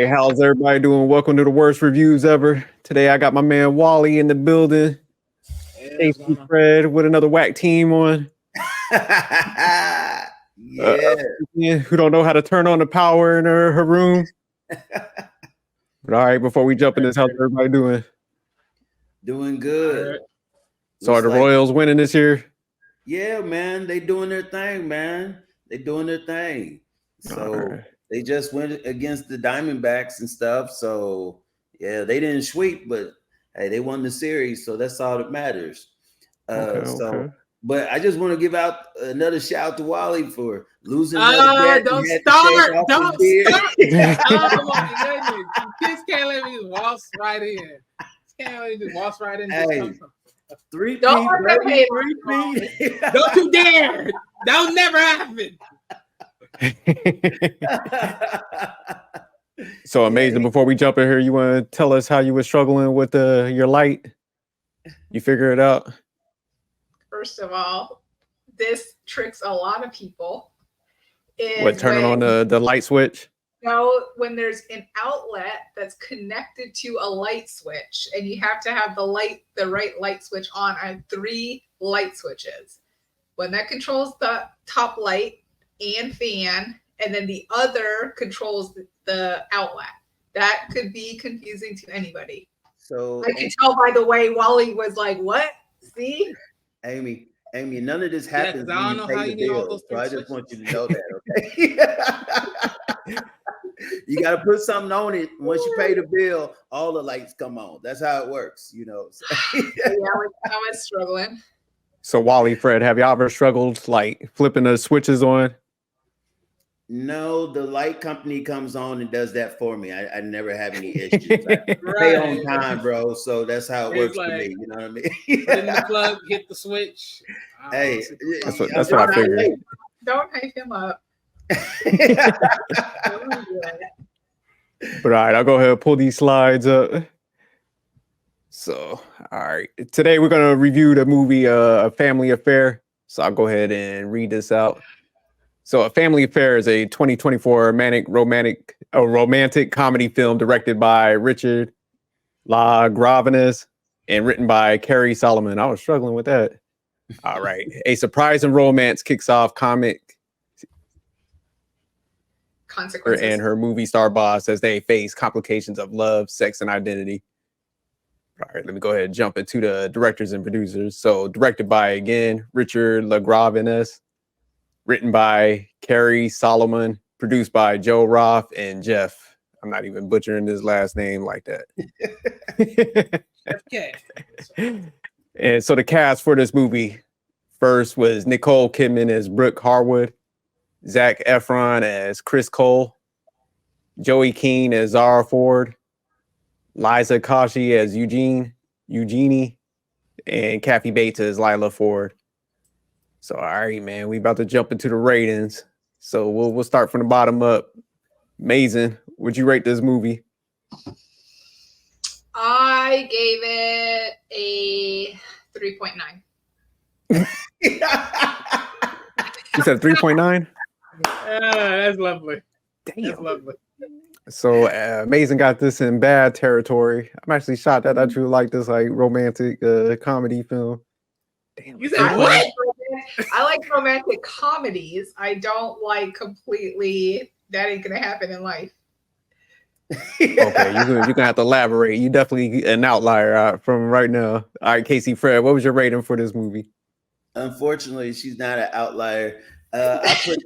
how's everybody doing? Welcome to the worst reviews ever. Today I got my man Wally in the building. Casey Fred with another whack team on. Yeah. Who don't know how to turn on the power in her room. But all right, before we jump in this, how's everybody doing? Doing good. So are the Royals winning this year? Yeah, man. They doing their thing, man. They doing their thing. So they just went against the Diamondbacks and stuff. So yeah, they didn't sweep, but hey, they won the series. So that's all that matters. But I just want to give out another shout out to Wally for losing. Don't start. Don't start. Oh my goodness. Kids can't let me just waltz right in. Can't let me just waltz right in. Hey, don't you dare. That'll never happen. So amazing. Before we jump in here, you want to tell us how you were struggling with your light? You figure it out? First of all, this tricks a lot of people. Turning on the light switch? No, when there's an outlet that's connected to a light switch, and you have to have the right light switch on. I have 3 light switches. When that controls the top light and fan, and then the other controls the outlet. That could be confusing to anybody. So I can tell by the way Wally was like, "What? See?" Amy, none of this happens when I don't you know pay how the you need all bill. those So I switches. just want you to know that, okay? You got to put something on it. Once you pay the bill, all the lights come on. That's how it works, you know. So, I was struggling. So Wally, Fred, have y'all ever struggled like flipping the switches on? No, the light company comes on and does that for me. I never have any issues. I pay on time, bro. So that's how it works for me. You know what I mean? Put in the plug, hit the switch. Hey, that's what I figured. Don't hype him up. But all right, I'll go ahead and pull these slides up. So, all right. Today we're going to review the movie A Family Affair. So I'll go ahead and read this out. So A Family Affair is a 2024 romantic comedy film directed by Richard LaGravenese and written by Carrie Solomon. I was struggling with that. All right. A surprising romance kicks off comic consequences and her movie star boss as they face complications of love, sex, and identity. All right, let me go ahead and jump into the directors and producers. So directed by, again, Richard LaGravenese, written by Carrie Solomon, produced by Joe Roth and Jeff. I'm not even butchering his last name like that. Okay. And so the cast for this movie first was Nicole Kidman as Brooke Harwood, Zac Efron as Chris Cole, Joey Keane as Zara Ford, Liza Koshy as Eugenie, and Kathy Bates as Lila Ford. So, all right, man, we about to jump into the ratings. So we'll start from the bottom up. Amazing. Would you rate this movie? I gave it a 3.9. You said 3.9? That's lovely. Damn. That's lovely. So Amazing got this in bad territory. I'm actually shocked that I truly like this like romantic comedy film. Damn. You said what? I like romantic comedies. I don't like completely that ain't gonna happen in life. Okay, you're gonna have to elaborate. You definitely an outlier from right now. All right, Casey Fred, what was your rating for this movie? Unfortunately, she's not an outlier. I put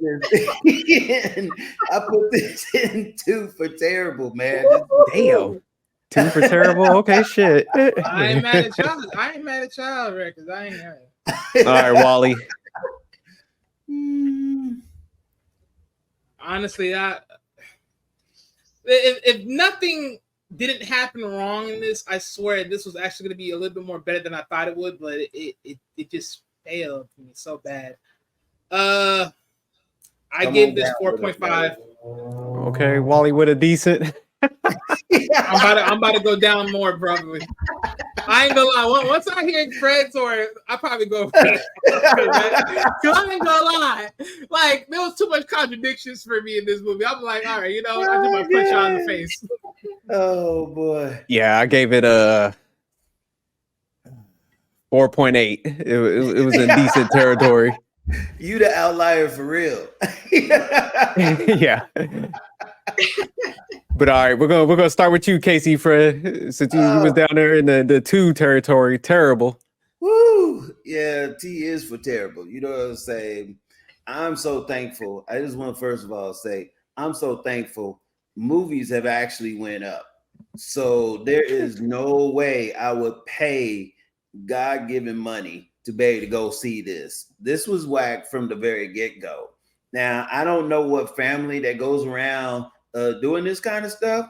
this in 2 for terrible, man. Damn. 2 for terrible? Okay, shit. I ain't mad at child records. I ain't mad. All right, Wally. Honestly, if nothing didn't happen wrong in this, I swear this was actually going to be a little bit more better than I thought it would, but it just failed me so bad. I gave this 4.5. Okay, Wally with a decent. I'm about to go down more probably. I ain't gonna lie. Once I hear Fred's or I probably go. Cause I ain't gonna lie. Like there was too much contradictions for me in this movie. I'm like, all right, I just want to punch you on the face. Oh boy. Yeah, I gave it a 4.8. It was in decent territory. You the outlier for real. Yeah. But all right, we're gonna start with you, Casey, Fred, since you was down there in the 2 territory. Terrible. Woo! Yeah, T is for terrible. You know what I'm saying? I'm so thankful. I just want to first of all say I'm so thankful movies have actually went up. So there is no way I would pay God-given money to be able to go see this. This was whack from the very get-go. Now, I don't know what family that goes around doing this kind of stuff,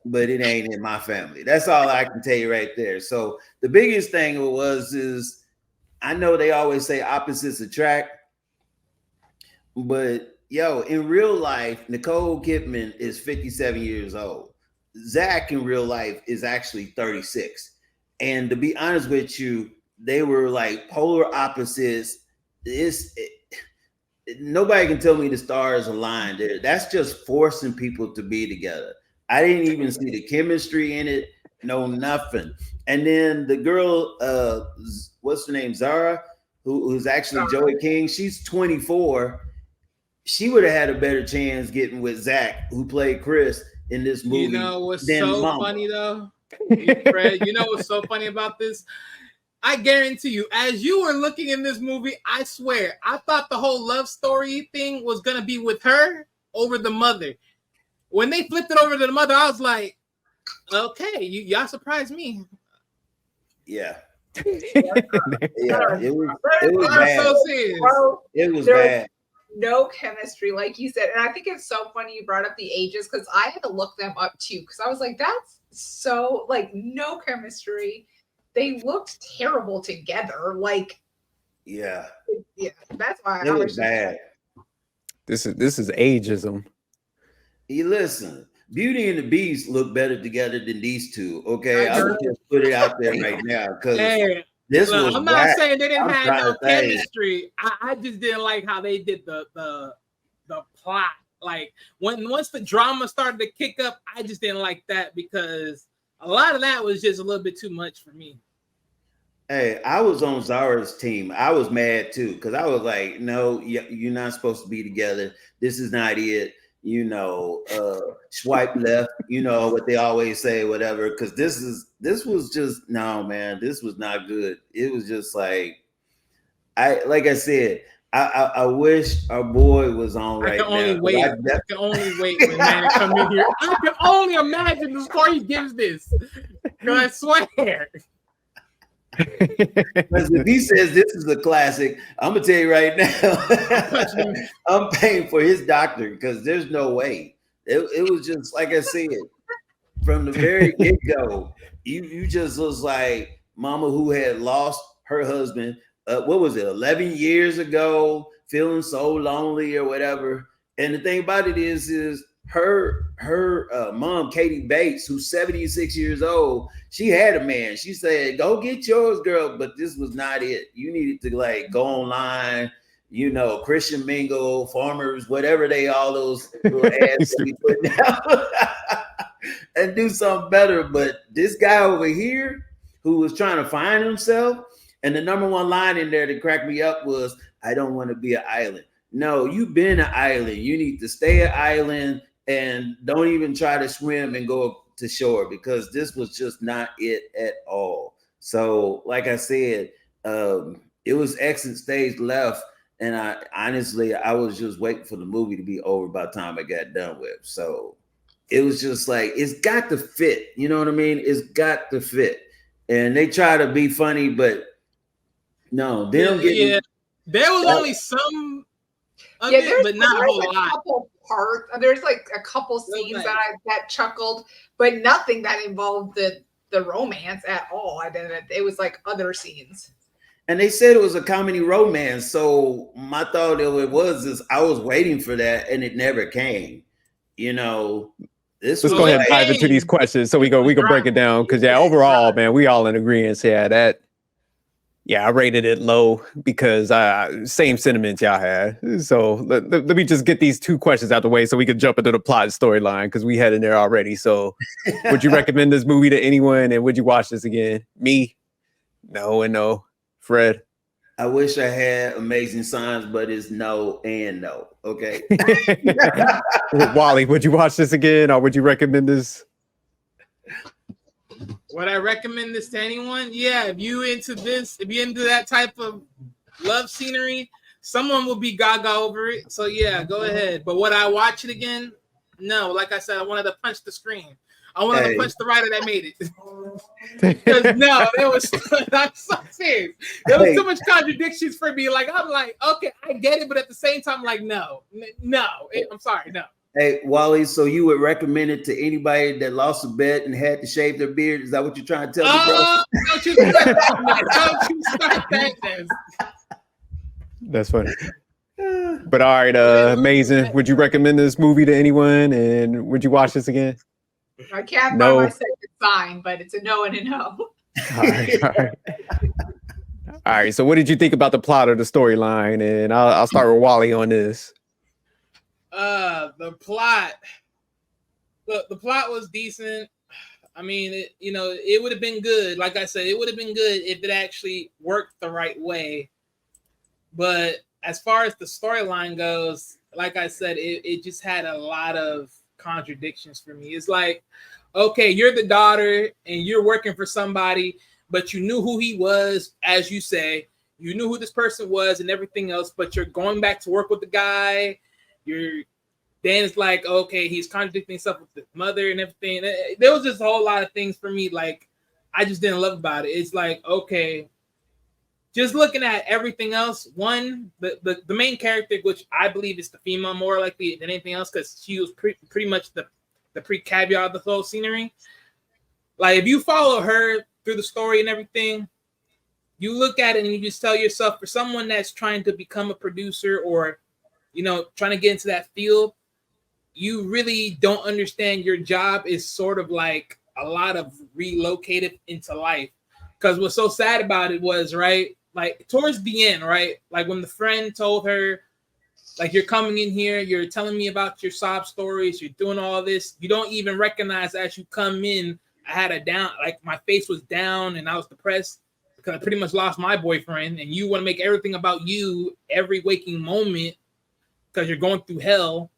but it ain't in my family. That's all I can tell you right there. So the biggest thing is I know they always say opposites attract, but yo, in real life, Nicole Kidman is 57 years old. Zach in real life is actually 36. And to be honest with you, they were like polar opposites. Nobody can tell me the stars aligned there. That's just forcing people to be together. I didn't even see the chemistry in it. No, nothing. And then the girl, what's her name? Zara, who's actually Joey King. She's 24. She would have had a better chance getting with Zach, who played Chris in this movie. You know what's so funny though, Fred? You know what's so funny about this? I guarantee you, as you were looking in this movie, I swear, I thought the whole love story thing was gonna be with her over the mother. When they flipped it over to the mother, I was like, okay, y'all surprised me. Yeah. It was bad. So serious. It was bad. No chemistry, like you said. And I think it's so funny you brought up the ages because I had to look them up too. Because I was like, that's so like no chemistry. They looked terrible together. Like, yeah, that's why it was bad. This is ageism. You listen, Beauty and the Beast look better together than these two. Okay, I would just put it out there right now because this was. I'm not saying they didn't have no chemistry. I just didn't like how they did the plot. Like once the drama started to kick up, I just didn't like that because a lot of that was just a little bit too much for me. Hey, I was on Zara's team. I was mad too because I was like, no, you're not supposed to be together. This is not it. Swipe left, what they always say, whatever. Because this was just no, man. This was not good. It was just like I said, I wish our boy was on right now. I can only wait when Nana come in here. I can only imagine the score he gives this. I swear. Because if he says this is a classic, I'm gonna tell you right now, I'm paying for his doctor because there's no way. It was just like I said from the very get-go. You just was like mama who had lost her husband. What was it? 11 years ago, feeling so lonely or whatever. And the thing about it is her mom, Katie Bates, who's 76 years old, she had a man. She said, go get yours, girl. But this was not it. You needed to like go online, Christian Mingle, Farmers, whatever all those little ads that we put out and do something better. But this guy over here who was trying to find himself, and the number one line in there that cracked me up was, I don't want to be an island. No, you've been an island. You need to stay an island and don't even try to swim and go to shore because this was just not it at all. So, like I said, it was exit stage left. And I was just waiting for the movie to be over by the time I got done with. So it was just like, it's got to fit. You know what I mean? It's got to fit. And they try to be funny, but no, they don't get. Yeah, there was only some of it, but not a whole lot. There's like a couple scenes that chuckled, but nothing that involved the romance at all. It was like other scenes. And they said it was a comedy romance. So my thought of it was I was waiting for that and it never came, This Let's was go ahead and like, dive into these questions so we can break it down. Because overall, man, we all in agreement. I rated it low because same sentiments y'all had. So let me just get these two questions out the way so we can jump into the plot and storyline because we had in there already. So would you recommend this movie to anyone, and would you watch this again? Me? No and no. Fred? I wish I had amazing signs, but it's no and no. Okay. Wally, would you watch this again, or would you recommend this? Would I recommend this to anyone? Yeah, if you into that type of love scenery, someone will be gaga over it. So yeah, go ahead. But would I watch it again? No. Like I said, I wanted to punch the screen. I wanted to punch the writer that made it. Because no, it was. I'm so serious. There was too much contradictions for me. Like I'm like, okay, I get it, but at the same time, like, no. I'm sorry, no. Hey, Wally, so you would recommend it to anybody that lost a bet and had to shave their beard? Is that what you're trying to tell me, bro? Don't you start that. Don't you start that. That's funny. But all right, amazing. Would you recommend this movie to anyone, and would you watch this again? I can't No. find my second sign, but it's a no and a no. All right. All right. So, what did you think about the plot or the storyline? And I'll start with Wally on this. The plot. The plot was decent. I mean, it would have been good. Like I said, it would have been good if it actually worked the right way. But as far as the storyline goes, like I said, it just had a lot of contradictions for me. It's like, okay, you're the daughter and you're working for somebody, but you knew who he was, as you say. You knew who this person was and everything else, but you're going back to work with the guy. Then it's like, okay, he's contradicting himself with the mother and everything. There was just a whole lot of things for me, like, I just didn't love about it. It's like, okay, just looking at everything else, one, the main character, which I believe is the female more likely than anything else, because she was pretty much the pre-caveat of the whole scenery. Like, if you follow her through the story and everything, you look at it and you just tell yourself, for someone that's trying to become a producer or, trying to get into that field, you really don't understand your job is sort of like a lot of relocated into life. Because what's so sad about it was, right, like towards the end, right, like when the friend told her, like, you're coming in here, you're telling me about your sob stories, you're doing all this, you don't even recognize as you come in, I had a down, like my face was down and I was depressed because I pretty much lost my boyfriend, and you want to make everything about you every waking moment because you're going through hell,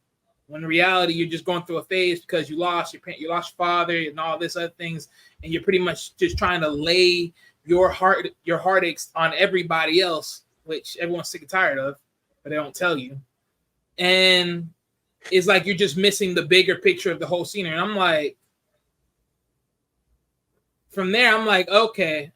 when in reality you're just going through a phase because you lost your parent, you lost your father and all this other things, and you're pretty much just trying to lay your heartaches on everybody else, which everyone's sick and tired of, but they don't tell you. And it's like you're just missing the bigger picture of the whole scenery. And I'm like, from there, I'm like, okay,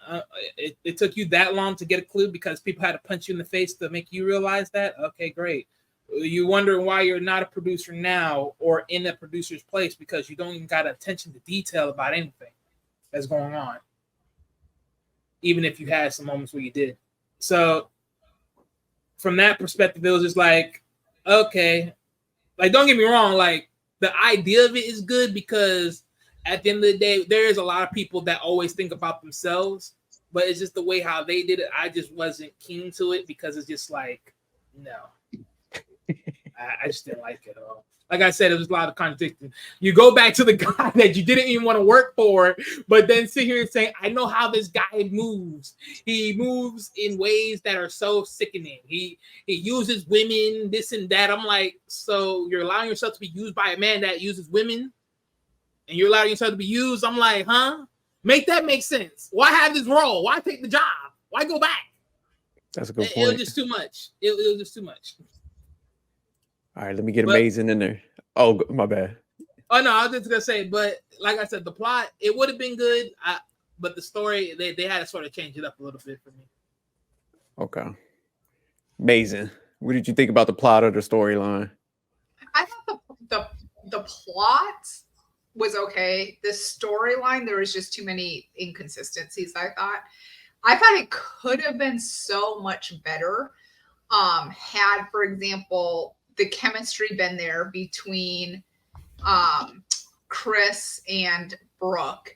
it took you that long to get a clue because people had to punch you in the face to make you realize that? Okay, great. You wonder why you're not a producer now or in a producer's place because you don't even got attention to detail about anything that's going on, even if you had some moments where you did. So from that perspective, it was just like, okay, like, don't get me wrong, like, the idea of it is good because at the end of the day, there is a lot of people that always think about themselves, but it's just the way how they did it. I just wasn't keen to it because it's just like, no. I just didn't like it at all. Like I said, it was a lot of contradiction. You go back to the guy that you didn't even want to work for, but then sit here and say, I know how this guy moves. He moves in ways that are so sickening. He uses women, this and that. I'm like, so you're allowing yourself to be used by a man that uses women? And you're allowing yourself to be used? I'm like, huh? Make that make sense. Why have this role? Why take the job? Why go back? That's a good point. It was just too much. It was just too much. All right, let me get amazing in there. Oh, my bad. Oh no, I was just gonna say, but like I said, the plot, it would have been good, but the story, they had to sort of change it up a little bit for me. Okay, amazing. What did you think about the plot or the storyline? I thought the plot was okay. The storyline, there was just too many inconsistencies. I thought it could have been so much better. Had, for example, the chemistry been there between Chris and Brooke.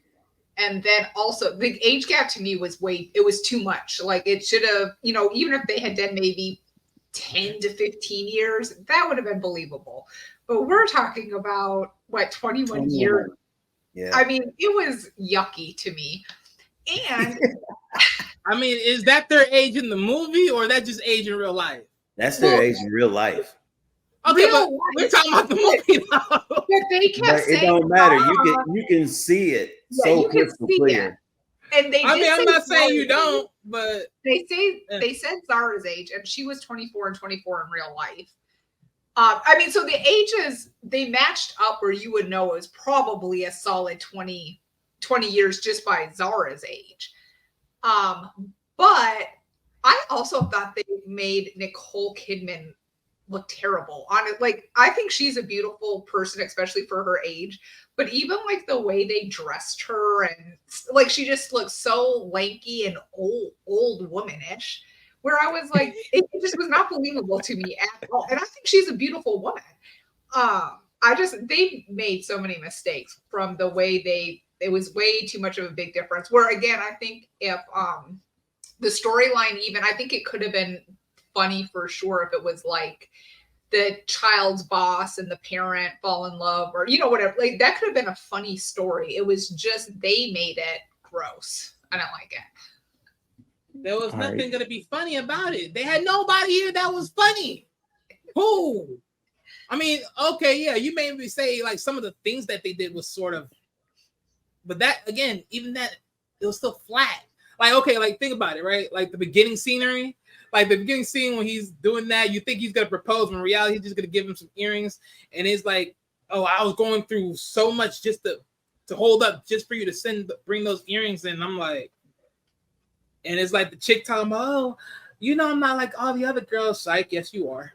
And then also the age gap to me was it was too much. Like it should have, even if they had done maybe 10 to 15 years, that would have been believable. But we're talking about 21 years. Yeah. I mean, it was yucky to me. And I mean, is that their age in the movie or that just age in real life? That's their age in real life. Okay, but we're talking about the movie now. But they kept saying, it don't matter. You can see it so crystal clear. And they I'm not saying you don't, but they said Zara's age, and she was 24 and 24 in real life. I mean, so the ages, they matched up where you would know it was probably a solid 20 years just by Zara's age. But I also thought they made Nicole Kidman look terrible on it. Like, I think she's a beautiful person, especially for her age. But even like the way they dressed her, and like she just looks so lanky and old womanish, where I was like, it just was not believable to me at all. And I think she's a beautiful woman. They made so many mistakes from the way it was way too much of a big difference. Where again, I think if the storyline, even I think it could have been funny for sure if it was like the child's boss and the parent fall in love, or whatever. Like that could have been a funny story. It was just they made it gross. I don't like it. There was nothing going to be funny about it. They had nobody here that was funny. Who? I mean, okay, yeah, you made me say like some of the things that they did was sort of, but that again, even that, it was still flat. Like, okay, like think about it, right? Like the beginning scenery, like the beginning scene when he's doing that, you think he's gonna propose, when in reality he's just gonna give him some earrings, and it's like, oh, I was going through so much just to hold up just for you to bring those earrings in. I'm like, and it's like the chick talking about, oh, I'm not like all the other girls. Psych, yes, you are.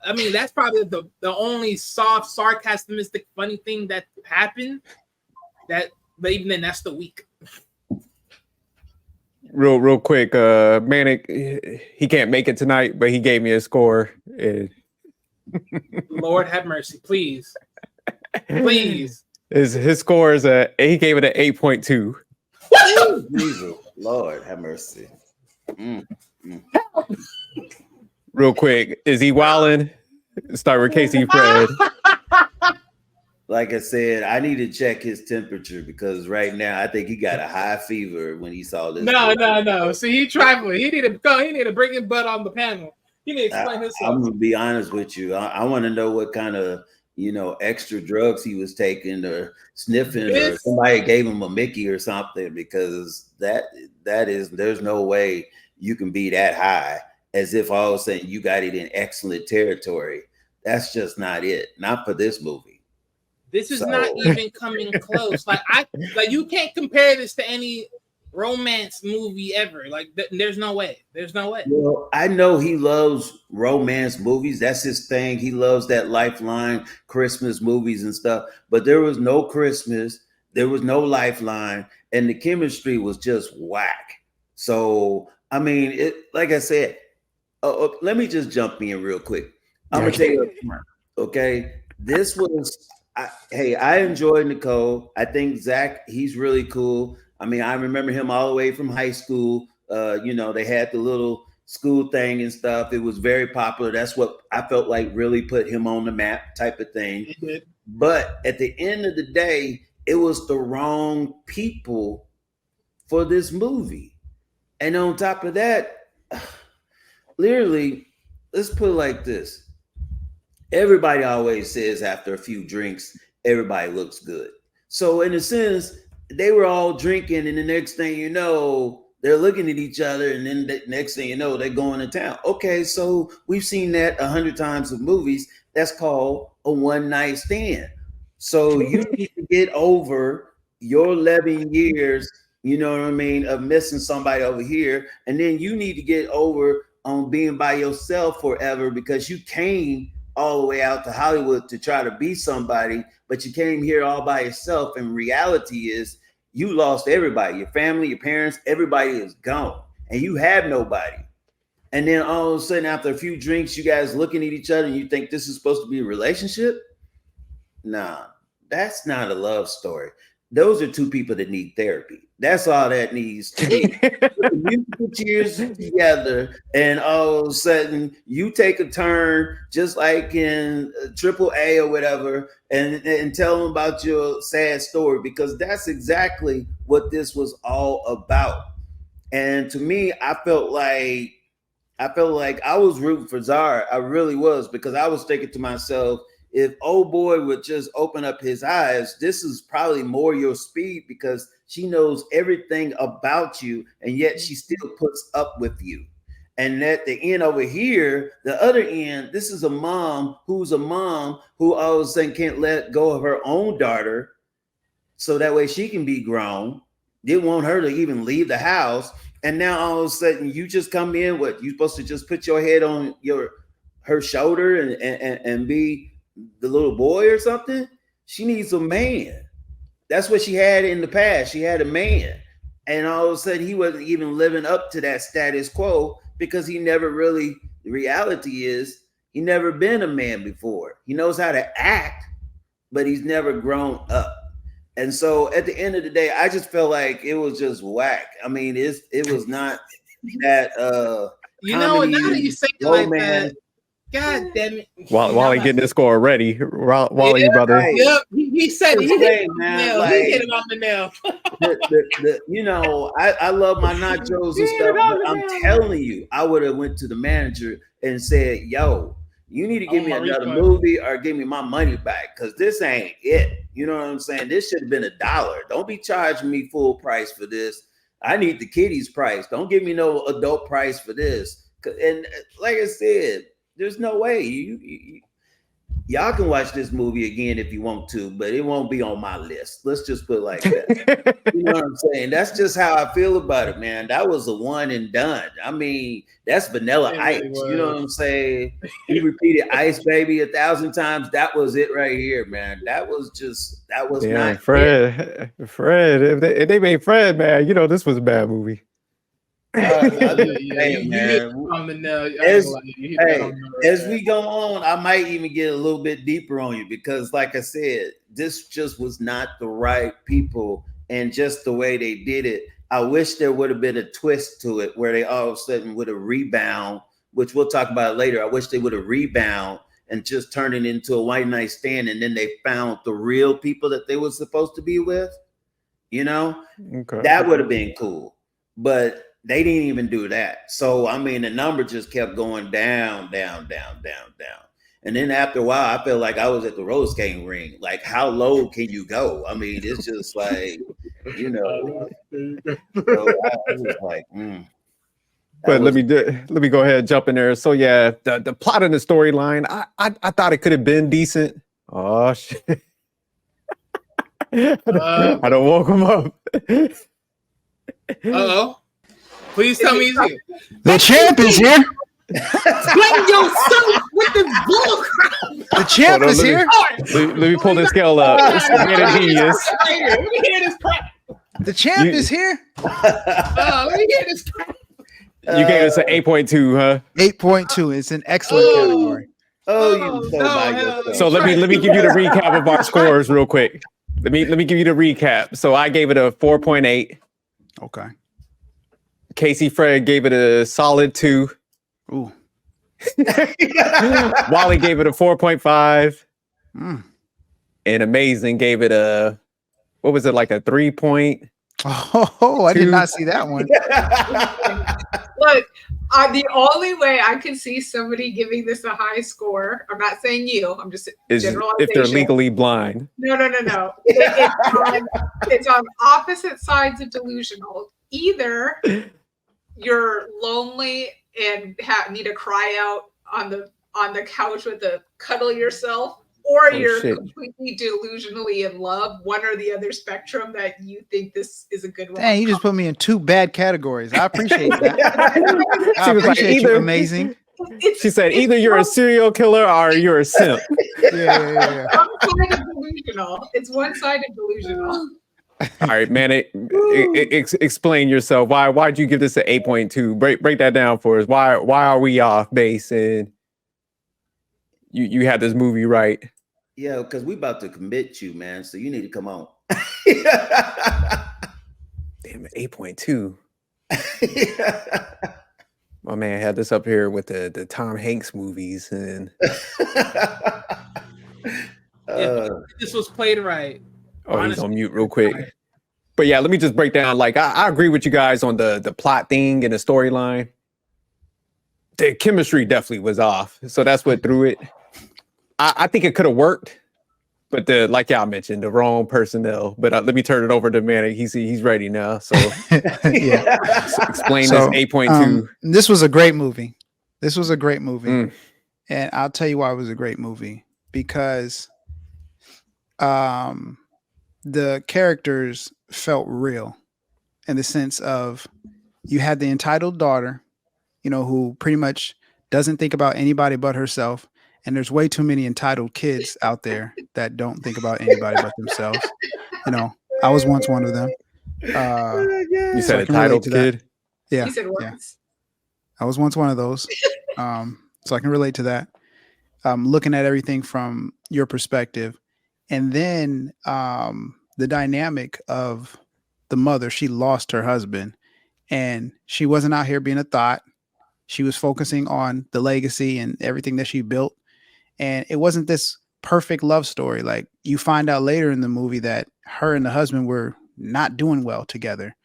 I mean, that's probably the only soft, sarcastic, funny thing that happened. But even then, that's the week. Real quick, Manic, he can't make it tonight, but he gave me a score. Lord have mercy, please. Please. His score is he gave it an 8.2. Jesus, Lord have mercy. Real quick, is he wilding? Start with Casey Fred. Like I said, I need to check his temperature because right now I think he got a high fever when he saw this. No. See, he trifling. He need to bring his butt on the panel. He need to explain himself. I'm gonna be honest with you. I want to know what kind of extra drugs he was taking or sniffing, or somebody gave him a Mickey or something, because there's no way you can be that high as if all of a sudden you got it in excellent territory. That's just not it. Not for this movie. This is not even coming close. Like you can't compare this to any romance movie ever. Like there's no way. There's no way. Well, I know he loves romance movies. That's his thing. He loves that Lifeline Christmas movies and stuff. But there was no Christmas. There was no Lifeline, and the chemistry was just whack. So I mean, like I said, let me just jump in real quick. I'm gonna tell you up front, okay? This was. I enjoyed Nicole. I think Zach, he's really cool. I mean, I remember him all the way from high school. They had the little school thing and stuff. It was very popular. That's what I felt like really put him on the map type of thing. Mm-hmm. But at the end of the day, it was the wrong people for this movie. And on top of that, literally, let's put it like this. Everybody always says after a few drinks, everybody looks good. So in a sense, they were all drinking, and the next thing you know, they're looking at each other, and then the next thing you know, they're going to town. Okay, so we've seen that 100 times in movies. That's called a one-night stand. So you need to get over your 11 years, you know what I mean, of missing somebody over here, and then you need to get over on being by yourself forever, because you came all the way out to Hollywood to try to be somebody, but you came here all by yourself. And reality is you lost everybody, your family, your parents, everybody is gone, and you have nobody. And then all of a sudden, after a few drinks, you guys looking at each other and you think this is supposed to be a relationship? Nah, That's not a love story. Those are two people that need therapy. That's all that needs to be. Put the musical cheers together, and all of a sudden you take a turn, just like in AAA or whatever, and tell them about your sad story, because that's exactly what this was all about. And to me, I felt like I was rooting for Zara. I really was, because I was thinking to myself, if old boy would just open up his eyes, this is probably more your speed, because she knows everything about you, and yet she still puts up with you. And at the end over here, the other end, this is a mom who all of a sudden can't let go of her own daughter, so that way she can be grown. Didn't want her to even leave the house. And now all of a sudden you just come in, what, you supposed to just put your head on her shoulder and be the little boy or something? She needs a man. That's what she had in the past. She had a man. And all of a sudden he wasn't even living up to that status quo, because he never really, the reality is he never been a man before. He knows how to act, but he's never grown up. And so at the end of the day, I just felt like it was just whack. I mean, it was not that you know, now that you say it like that, God damn it. Wally getting this score already. Wally, brother. Right. Yep, he said it. He hit it on the nail. You know, I love my nachos and stuff, but I'm telling you, I would have went to the manager and said, yo, you need to give me another movie or give me my money back, because this ain't it. You know what I'm saying? This should have been $1. Don't be charging me full price for this. I need the kiddies price. Don't give me no adult price for this. And like I said, there's no way y'all can watch this movie again if you want to, but it won't be on my list. Let's just put it like that. You know what I'm saying? That's just how I feel about it, man. That was a one and done. I mean, that's Vanilla Ice. You know what I'm saying? He repeated Ice Baby 1,000 times. That was it right here, man. That was not Fred. It. Fred. If they made Fred, man, you know this was a bad movie. As we go on, I might even get a little bit deeper on you, because like I said, this just was not the right people, and just the way they did it. I wish there would have been a twist to it where they all of a sudden would have rebound, which we'll talk about later. I wish they would have rebound and just turned it into a white night stand, and then they found the real people that they were supposed to be with. You know, that would have been cool, but they didn't even do that. So, I mean, the number just kept going down. And then after a while, I felt like I was at the roller skating ring. Like, how low can you go? I mean, it's just like, you know. So I was like, But let me go ahead and jump in there. So yeah, the plot and the storyline, I thought it could have been decent. Oh shit. I don't woke him up. Uh-oh. Please tell me he's here. The champ is here. Blame yourself with this bull crap. The champ is here. Let me pull this scale up. Let me hear this crap. The champ is here. Let me hear this crap. You gave us an 8.2, huh? 8.2. It's an excellent category. So let me give you the recap of our scores real quick. Let me give you the recap. So I gave it a 4.8. Okay. Casey Fred gave it a solid 2. Ooh. Wally gave it a 4.5. And Amazing gave it a, what was it, like a 3 point? Oh, I did not see that one. Look, the only way I can see somebody giving this a high score, I'm not saying you, I'm just generalization. If they're legally blind. No. It's on opposite sides of delusional. Either you're lonely and need to cry out on the couch with a cuddle yourself, or you're completely delusionally in love, one or the other spectrum that you think this is a good one. Dang, you just put me in 2 bad categories. I appreciate that. I appreciate you, Amazing. She said, either you're a serial killer or you're a simp. Yeah. One-sided delusional. It's one-sided delusional. All right, man. Explain yourself. Why'd you give this an 8.2? Break that down for us. Why are we off base? And you had this movie right. Yeah, because we about to commit you, man. So you need to come on. Damn, 8.2. My man had this up here with the Tom Hanks movies, and If this was played right. oh, he's on mute real quick. But yeah, let me just break down. Like, I agree with you guys on the plot thing and the storyline. The chemistry definitely was off, so that's what threw it. I think it could have worked, but like y'all mentioned, the wrong personnel. But let me turn it over to Manny. He's ready now. So Yeah. so explain this 8.2. This was a great movie. And I'll tell you why it was a great movie, because the characters felt real, in the sense of, you had the entitled daughter, who pretty much doesn't think about anybody but herself. And there's way too many entitled kids out there that don't think about anybody but themselves. I was once one of them. You said entitled kid? Yeah. You said yeah. I was once one of those. So I can relate to that. Looking at everything from your perspective. And then the dynamic of the mother, she lost her husband, and she wasn't out here being a thought. She was focusing on the legacy and everything that she built. And it wasn't this perfect love story. Like, you find out later in the movie that her and the husband were not doing well together.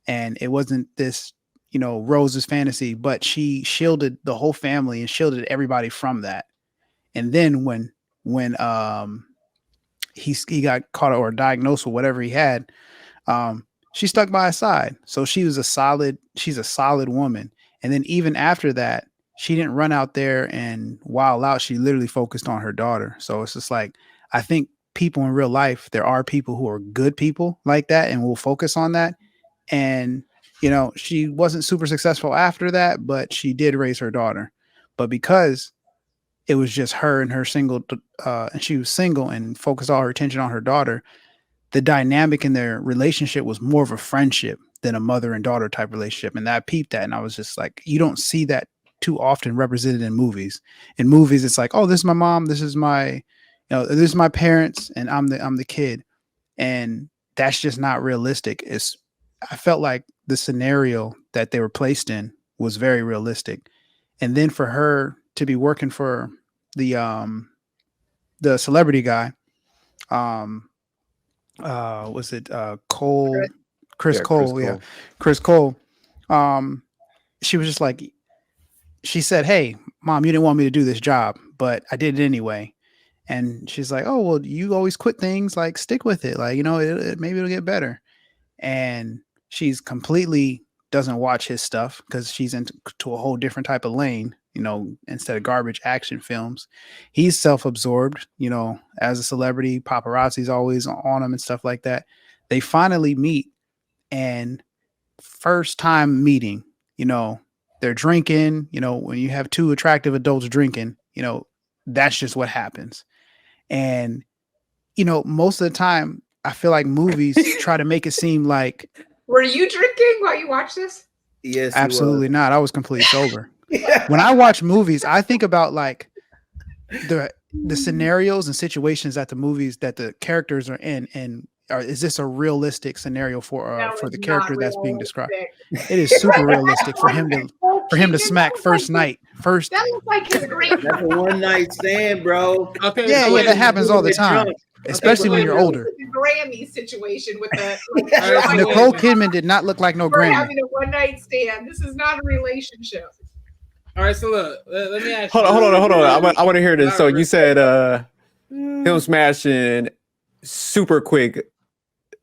And it wasn't this, Rose's fantasy, but she shielded the whole family and shielded everybody from that. And then when he got caught or diagnosed with whatever he had, she stuck by his side. So she's a solid woman. And then even after that, she didn't run out there and wild out. She literally focused on her daughter. So it's just like, I think people in real life, there are people who are good people like that and will focus on that. And, she wasn't super successful after that, but she did raise her daughter. But because it was just her and her single, and she was single and focused all her attention on her daughter, the dynamic in their relationship was more of a friendship than a mother and daughter type relationship. And I peeped that, and I was just like, you don't see that too often represented in movies. In movies, it's like, oh, this is my mom, this is my, this is my parents, and I'm the kid. And that's just not realistic. I felt like the scenario that they were placed in was very realistic. And then for her to be working for the celebrity guy, was it Cole? Chris Cole, yeah. Chris Cole. She was just like, she said, "Hey, Mom, you didn't want me to do this job, but I did it anyway." And she's like, "Oh, well, you always quit things. Like, stick with it. Like, maybe it'll get better." And she's completely doesn't watch his stuff because she's into a whole different type of lane. Instead of garbage action films, he's self-absorbed. As a celebrity, paparazzi's always on him and stuff like that. They finally meet, and first time meeting, they're drinking. When you have two attractive adults drinking, that's just what happens. And most of the time, I feel like movies try to make it seem like. Were you drinking while you watched this? Yes, absolutely not. I was completely sober. When I watch movies, I think about like the scenarios and situations that the movies that the characters are in, and is this a realistic scenario for the character that's being described? It is super realistic for him to smack first night. First, that looks like his great. That's a one night stand, bro. Okay, yeah, that happens all the time, especially when you're older. The Grammy situation with the Nicole Kidman did not look like no Grammy. Having a one night stand. This is not a relationship. All right, so look, let me ask. Hold on. I want to hear this. So you said him smashing super quick.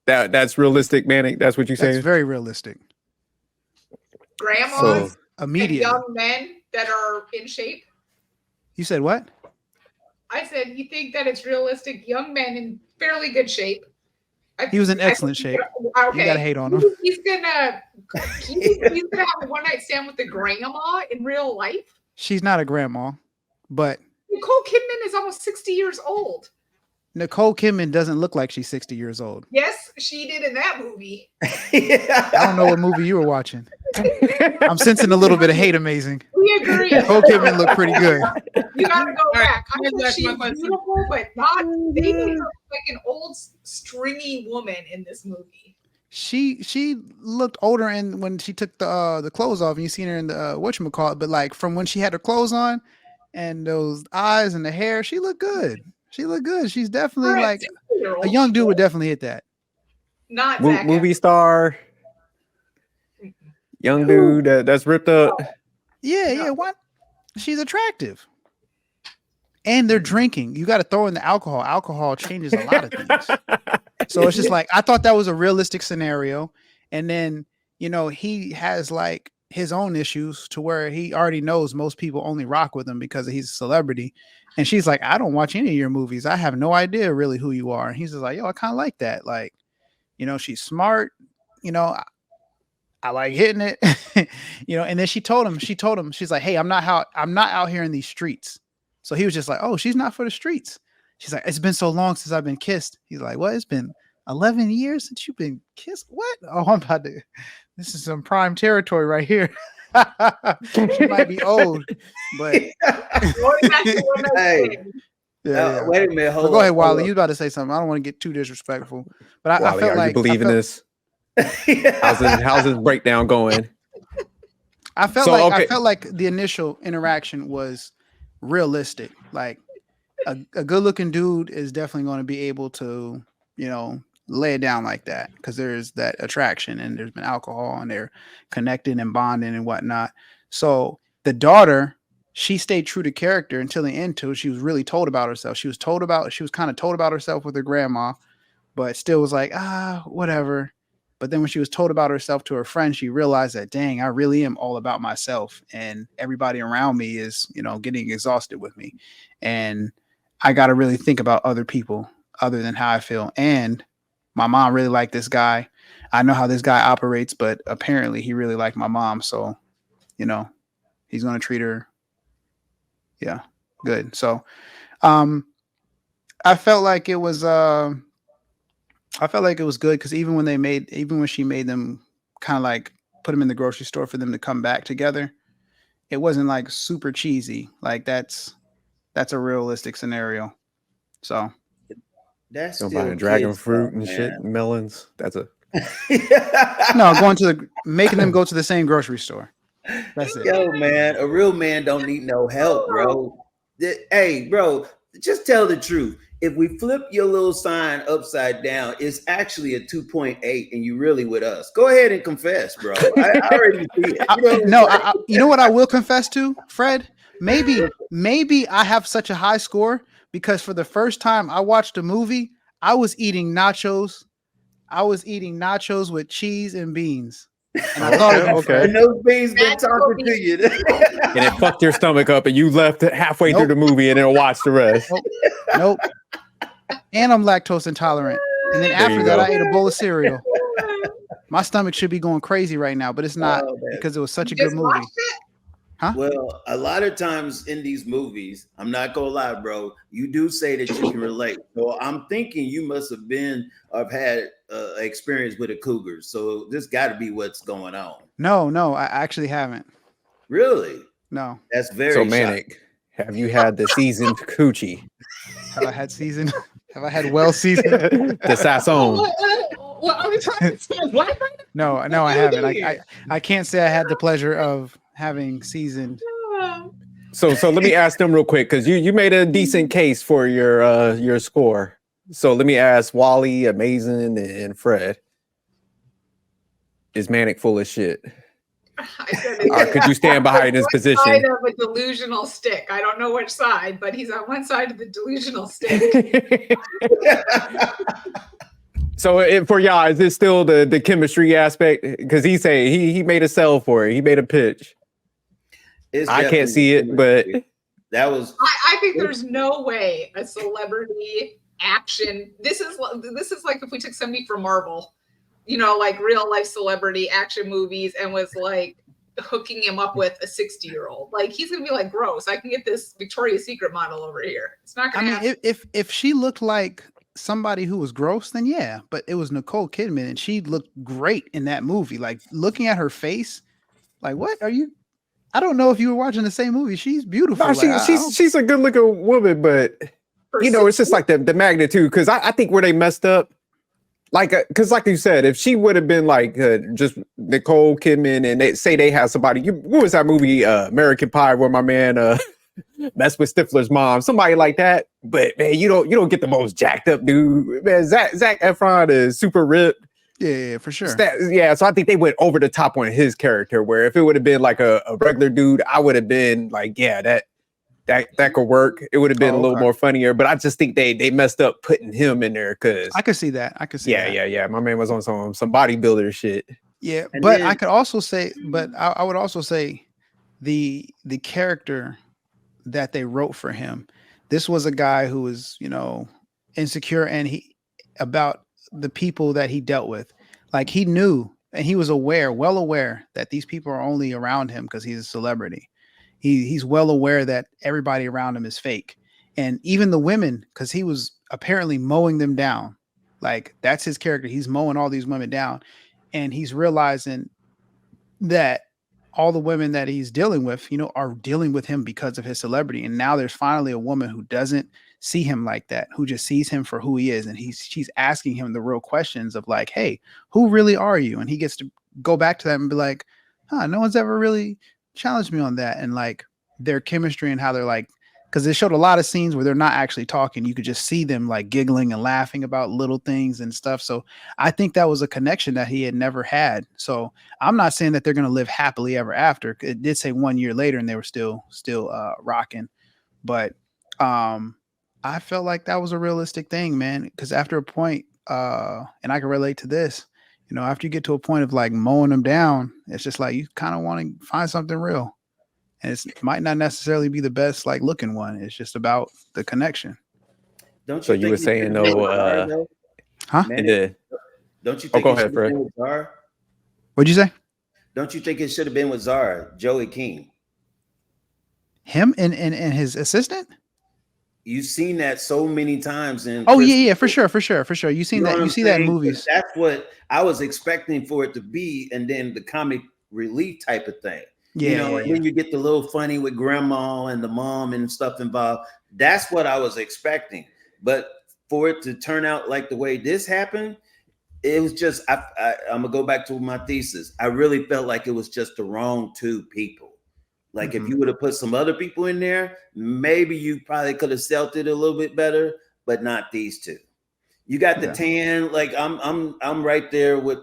That's realistic, Manning. That's what you say. That's very realistic. Grandmas, so, immediately. Young men that are in shape. You said what? I said you think that it's realistic. Young men in fairly good shape. He was in excellent shape. Okay. You gotta hate on him. He's gonna have a one night stand with the grandma in real life. She's not a grandma, but Nicole Kidman is almost 60 years old. Nicole Kidman doesn't look like she's 60 years old. Yes, she did in that movie. I don't know what movie you were watching. I'm sensing a little bit of hate. Amazing. We agree. Nicole Kidman looked pretty good. You gotta go back. I Here's think back she's my question. beautiful, but not. They made her like an old stringy woman in this movie. She looked older in when she took the clothes off, and you seen her in the whatchamacallit, but like from when she had her clothes on and those eyes and the hair, she looked good. She looked good. She's definitely For like 60-year-old, a young dude would definitely hit that. Not Zac Movie Efron. star, young dude that's ripped up. Yeah. What? She's attractive. And they're drinking. You got to throw in the alcohol. Alcohol changes a lot of things. So it's just like, I thought that was a realistic scenario. And then, you know, he has like his own issues to where he already knows most people only rock with him because he's a celebrity. And she's like, I don't watch any of your movies. I have no idea really who you are. And he's just like, yo, I kind of like that. Like, you know, she's smart. You know, I like hitting it. You know, and then she told him, she's like, hey, I'm not out here in these streets. So he was just like, oh, she's not for the streets. She's like, it's been so long since I've been kissed. He's like, what? It's been 11 years since you've been kissed? What? Oh, I'm about to, this is some prime territory right here. She might be old, but Hey, wait a minute. But go ahead, Wally. You was about to say something. I don't want to get too disrespectful, but Wally, I felt are like you believing this? How's this breakdown going? I felt So, like okay. I felt like the initial interaction was realistic. Like a good-looking dude is definitely going to be able to, you know, lay it down like that because there's that attraction and there's been alcohol and they're connecting and bonding and whatnot. So the daughter, she stayed true to character until the end. Till she was really told about herself. She was kind of told about herself with her grandma, but still was like, whatever. But then when she was told about herself to her friend, she realized that, dang, I really am all about myself and everybody around me is, you know, getting exhausted with me. And I got to really think about other people other than how I feel. And my mom really liked this guy. I know how this guy operates, but apparently he really liked my mom. So, you know, he's going to treat her. Yeah, good. So, I felt like it was good because even when she made them kind of like put them in the grocery store for them to come back together, it wasn't like super cheesy. Like that's a realistic scenario. So That's Don't still buy dragon kid fruit stuff, and shit, man. melons. That's a no, making them go to the same grocery store. That's it. Yo, man, a real man don't need no help, bro. Hey, bro, just tell the truth. If we flip your little sign upside down, it's actually a 2.8, and you really with us. Go ahead and confess, bro. I already see it. You know what I will confess to, Fred? Maybe I have such a high score because for the first time I watched a movie, I was eating nachos. I was eating nachos with cheese and beans. And I thought of you, Okay. Fred. And those beans been talking to you. and it fucked your stomach up, and you left halfway through the movie and then watched the rest. Nope. And I'm lactose intolerant. And then There after you that, go. I ate a bowl of cereal. My stomach should be going crazy right now, but it's not Oh, man. because it was such a You good just movie. watched it? Well, a lot of times in these movies, I'm not gonna lie, bro, you do say that you can relate. So I'm thinking you must have been or had experience with a cougar. So this got to be what's going on. No, I actually haven't. Really? No. That's very So shocking. Manic, have you had the seasoned coochie? Have I had seasoned? Have I had well seasoned? The Sasson. What are we trying to say? What? No, I haven't. I can't say I had the pleasure of having seasoned. So let me ask them real quick because you made a decent case for your score. So let me ask Wally, Amazing, and Fred. Is Manic full of shit? Or could you stand behind his position? Side of a delusional stick. I don't know which side, but he's on one side of the delusional stick. So for y'all, is this still the chemistry aspect? Because he made a sell for it. He made a pitch. It's I can't definitely see it, but that was. I think there's no way a celebrity action. This is like if we took somebody from Marvel, you know, like real life celebrity action movies, and was like, hooking him up with a 60-year-old. Like, he's gonna be like, gross. I can get this Victoria's Secret model over here. It's not gonna happen. If she looked like somebody who was gross, then yeah. But it was Nicole Kidman, and she looked great in that movie. Like, looking at her face, like, what are you? I don't know if you were watching the same movie. She's beautiful. No, Like, she's a good looking woman, but you know, it's just like the magnitude. Because I think where they messed up, like, because like you said, if she would have been like just Nicole Kidman, and they say they have somebody, what was that movie, American Pie, where my man messed with Stifler's mom, somebody like that. But man, you don't get the most jacked up dude. Man, Zac Efron is super ripped. Yeah, for sure. Yeah, so I think they went over the top on his character. Where if it would have been like a regular dude, I would have been like, yeah, that could work. It would have been a little more funnier. But I just think they messed up putting him in there because I could see that. Yeah. My man was on some bodybuilder shit. Yeah, and but then, I could also say, but I would also say the character that they wrote for him. This was a guy who was, insecure and about the people that he dealt with. Like, he knew and he was well aware that these people are only around him because he's a celebrity. He's well aware that everybody around him is fake. And even the women, because he was apparently mowing them down. Like, that's his character. He's mowing all these women down. And he's realizing that all the women that he's dealing with, are dealing with him because of his celebrity. And now there's finally a woman who doesn't see him like that, who just sees him for who he is. And she's asking him the real questions of like, hey, who really are you? And he gets to go back to that and be like, no one's ever really challenged me on that. And like their chemistry and how they're like, because they showed a lot of scenes where they're not actually talking. You could just see them like giggling and laughing about little things and stuff. So I think that was a connection that he had never had. So I'm not saying that they're going to live happily ever after. It did say 1 year later and they were still rocking. But I felt like that was a realistic thing, man. Because after a point, and I can relate to this, after you get to a point of like mowing them down, it's just like you kind of want to find something real. And it might not necessarily be the best like looking one. It's just about the connection. Don't you? So you were saying no? Huh? Don't you think? Go ahead, Fred. What'd you say? Don't you think it should have been with Zara, Joey King? Him and his assistant? You've seen that so many times in. Oh yeah, for sure. You seen that? You see that in movies. That's what I was expecting for it to be, and then the comic relief type of thing. Yeah, and then you get the little funny with grandma and the mom and stuff involved. That's what I was expecting. But for it to turn out like the way this happened, it was just, I'm gonna go back to my thesis. I really felt like it was just the wrong two people. Like if you would have put some other people in there, maybe you probably could have sold it a little bit better, but not these two. You got the tan, like I'm right there with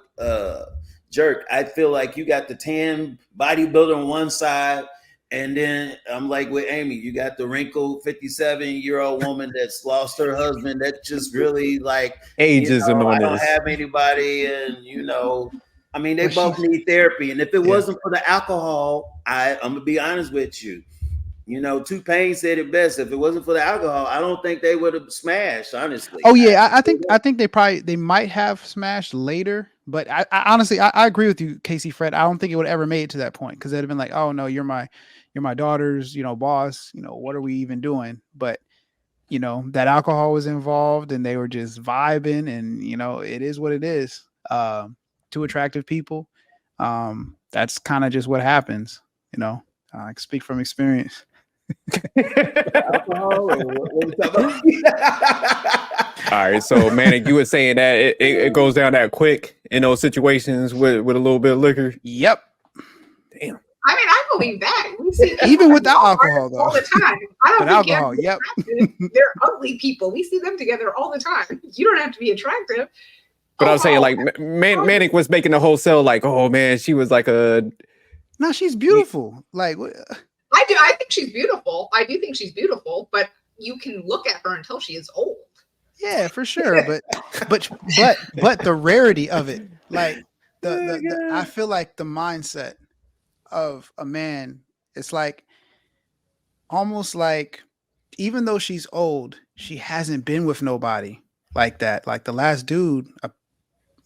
Jerk. I feel like you got the tan bodybuilder on one side, and then I'm like with Amy, you got the wrinkled 57-year-old woman that's lost her husband. That just really like ageism on I don't this. have anybody, and I mean, they both need therapy. And if it wasn't for the alcohol, I'm gonna be honest with you. T-Pain said it best. If it wasn't for the alcohol, I don't think they would have smashed, honestly. Oh yeah, I think they might have smashed later. But I honestly agree with you, Casey Fred. I don't think it would ever made it to that point because they'd have been like, oh no, you're my daughter's, boss. What are we even doing? But that alcohol was involved and they were just vibing, and it is what it is. Two attractive people. That's kind of just what happens. I can speak from experience. Alcohol or what we talking about? All right, so Manic, you were saying that it goes down that quick in those situations with a little bit of liquor. Yep. Damn. I mean, I believe that. We see even without alcohol, though. All the time. I don't think alcohol. Yep. They're ugly people. We see them together all the time. You don't have to be attractive. But I was saying, like, Manic was making the whole sell like, oh man, she was like a. No, she's beautiful. Like, I do. I think she's beautiful. I do think she's beautiful, but you can look at her until she is old. Yeah, for sure. But the rarity of it, like the I feel like the mindset of a man, it's like almost like even though she's old, she hasn't been with nobody like that. Like the last dude,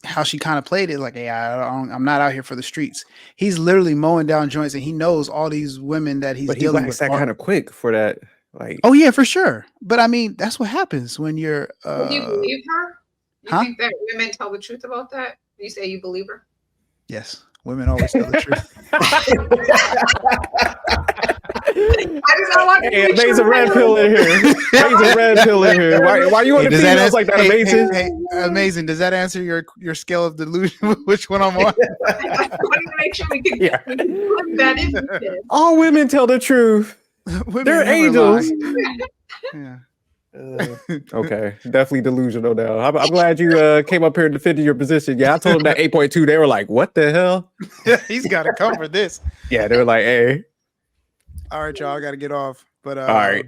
how she kind of played it, like, hey, I'm not out here for the streets. He's literally mowing down joints, and he knows all these women that he's But he dealing waxed with. that kind of quick for that. Like, Oh yeah, for sure. But I mean, that's what happens when you're. Do you believe her? You huh? think that women tell the truth about that? You say you believe her? Yes, women always tell the truth. hey, there's a red pill in here. There's a red pill in here. Why you want to see us like that? Amazing. Hey, amazing. Does that answer your scale of delusion? Which one I'm on? I wanted to make sure we could Yeah. put that in there. All women tell the truth. Women They're never angels. lie. Yeah. Okay, definitely delusional now. I'm glad you came up here defending your position. Yeah, I told them that 8.2. They were like, "What the hell?" He's got to cover this. Yeah, they were like, "Hey, All right, y'all. I got to get off. But all right."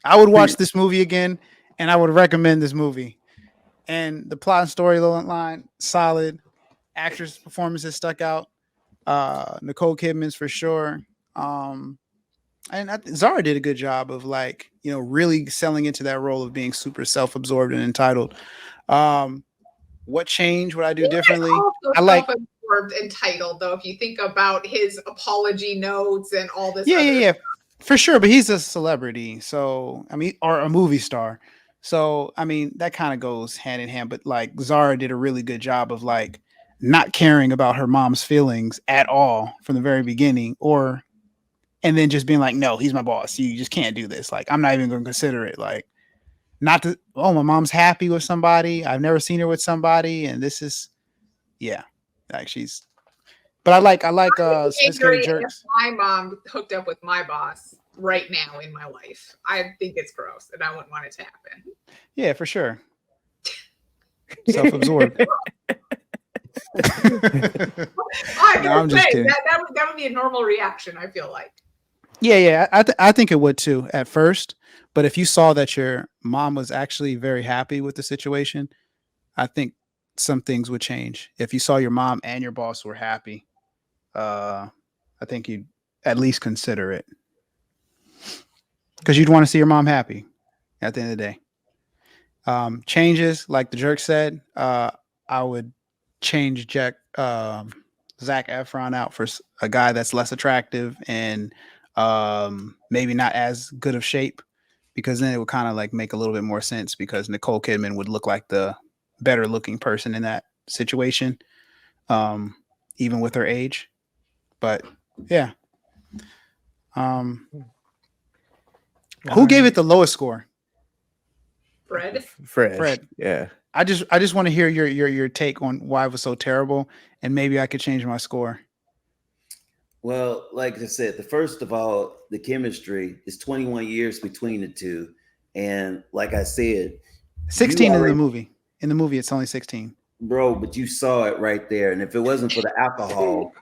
I would watch this movie again, and I would recommend this movie. And the plot and storyline solid. Actress performances stuck out. Nicole Kidman's for sure. And Zara did a good job of, like, you know, really selling into that role of being super self-absorbed and entitled. What change would I do differently? I like self-absorbed, entitled, though. If you think about his apology notes and all this, yeah, for sure. But he's a celebrity, so I mean, or a movie star. So I mean, that kind of goes hand in hand. But like, Zara did a really good job of, like, not caring about her mom's feelings at all from the very beginning, and then just being like, no, he's my boss. You just can't do this. Like, I'm not even going to consider it. Like, not to, oh, my mom's happy with somebody. I've never seen her with somebody. And this is, yeah, like but I like sophisticated jerks. If my mom hooked up with my boss right now in my life, I think it's gross and I wouldn't want it to happen. Yeah, for sure. Self-absorbed. I'm just kidding. That would be a normal reaction, I feel like. Yeah, I think it would too at first. But if you saw that your mom was actually very happy with the situation, I think some things would change. If you saw your mom and your boss were happy, I think you'd at least consider it. Because you'd want to see your mom happy at the end of the day. Changes, like the jerk said, I would change Zac Efron out for a guy that's less attractive and maybe not as good of shape, because then it would kind of like make a little bit more sense, because Nicole Kidman would look like the better looking person in that situation, even with her age. But yeah. Who gave it the lowest score? Fred. Yeah. I just want to hear your take on why it was so terrible, and maybe I could change my score. Well, like I said, first of all, the chemistry is 21 years between the two. And like I said, 16 in the movie. In the movie, it's only 16. Bro, but you saw it right there. And if it wasn't for the alcohol,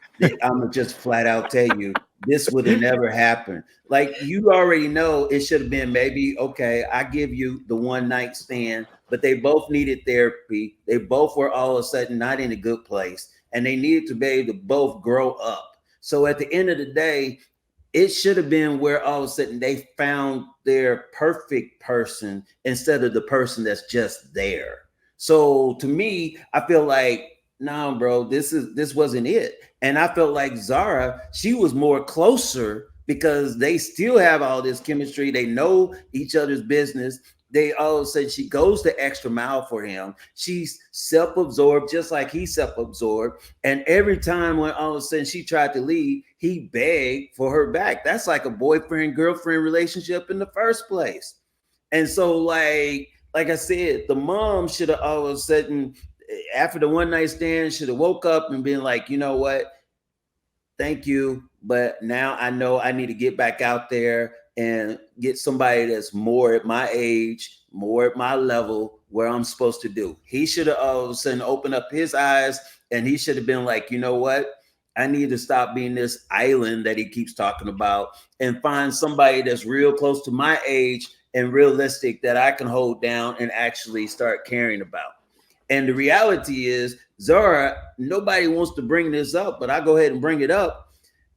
I'm going to just flat out tell you, this would have never happened. Like, you already know it should have been maybe, okay, I give you the one night stand, but they both needed therapy. They both were all of a sudden not in a good place, and they needed to be able to both grow up. So at the end of the day, it should have been where all of a sudden they found their perfect person instead of the person that's just there. So to me, I feel like, nah, bro, this wasn't it. And I felt like Zara, she was more closer because they still have all this chemistry. They know each other's business. They all of a sudden, she goes the extra mile for him. She's self-absorbed, just like he's self-absorbed. And every time when all of a sudden she tried to leave, he begged for her back. That's like a boyfriend-girlfriend relationship in the first place. And so, like I said, the mom should have all of a sudden, after the one night stand, should have woke up and been like, you know what? Thank you. But now I know I need to get back out there and get somebody that's more at my age, more at my level, where I'm supposed to do. He should have all of a sudden opened up his eyes, and he should have been like, you know what? I need to stop being this island that he keeps talking about and find somebody that's real close to my age and realistic that I can hold down and actually start caring about. And the reality is, Zara, nobody wants to bring this up, but I go ahead and bring it up.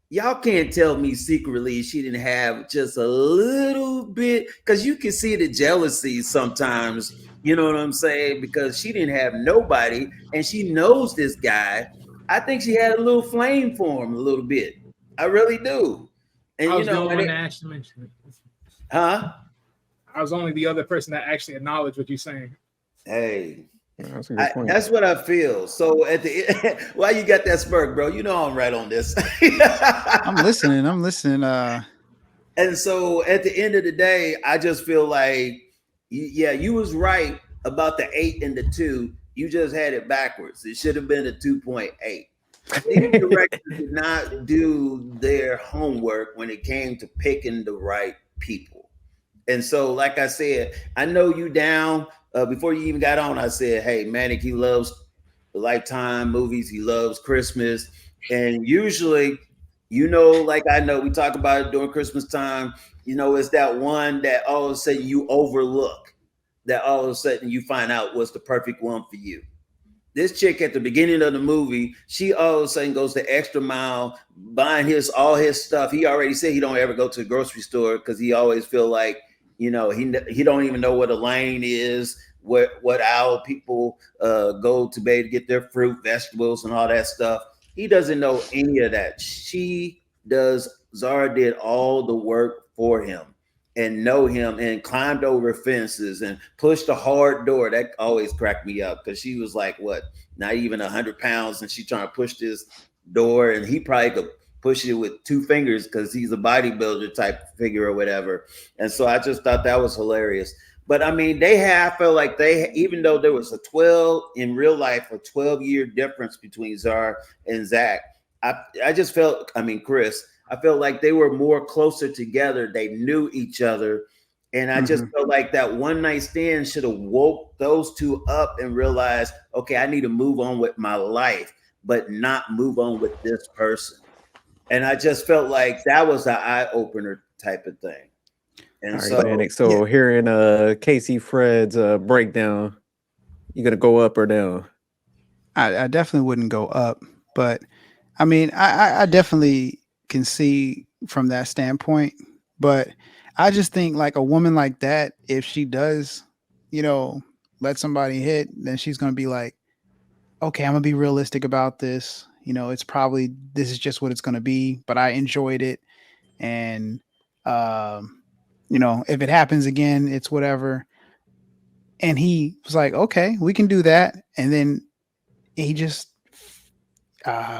y'all can't tell me secretly she didn't have just a little bit, because you can see the jealousy sometimes, you know what I'm saying? Because she didn't have nobody and she knows this guy. I think she had a little flame for him a little bit. I really do. And I you was the know, only and one it, that actually mentioned it. huh? I was only the other person that actually acknowledged what you're saying. Hey, That's a good point. that's what I feel. So at the end, why you got that smirk, bro? You know I'm right on this. I'm listening. I'm listening. And so at the end of the day, I just feel like, yeah, you was right about the 8 and the 2. You just had it backwards. It should have been a 2.8. These directors did not do their homework when it came to picking the right people. And so, like I said, I know you down. Before you even got on, I said, hey, Manic, he loves Lifetime movies. He loves Christmas. And usually, you know, like I know, we talk about it during Christmas time. You know, it's that one that all of a sudden you overlook, that all of a sudden you find out was the perfect one for you. This chick at the beginning of the movie, she all of a sudden goes the extra mile buying all his stuff. He already said he don't ever go to the grocery store because he always feel like, you know, he don't even know what a lane is, what aisle people go to be able to get their fruit, vegetables, and all that stuff. He doesn't know any of that. She does. Zara did all the work for him and know him and climbed over fences and pushed a hard door. That always cracked me up because she was like, what, not even 100 pounds, and she trying to push this door, and he probably could push it with 2 fingers because he's a bodybuilder type figure or whatever. And so I just thought that was hilarious. But I mean, I felt like even though there was a 12 in real life, a 12-year difference between Zara and Zach, I just felt, I mean, Chris, I felt like they were more closer together. They knew each other. And I just felt like that one night stand should have woke those two up and realized, okay, I need to move on with my life, but not move on with this person. And I just felt like that was an eye opener type of thing. And All right, Manic. So hearing Casey Fred's breakdown, you gonna go up or down? I definitely wouldn't go up, but I mean, I definitely can see from that standpoint, but I just think like a woman like that, if she does, you know, let somebody hit, then she's gonna be like, okay, I'm gonna be realistic about this. You know, this is just what it's gonna be, but I enjoyed it, and you know, if it happens again, it's whatever. And he was like, okay, we can do that, and then he just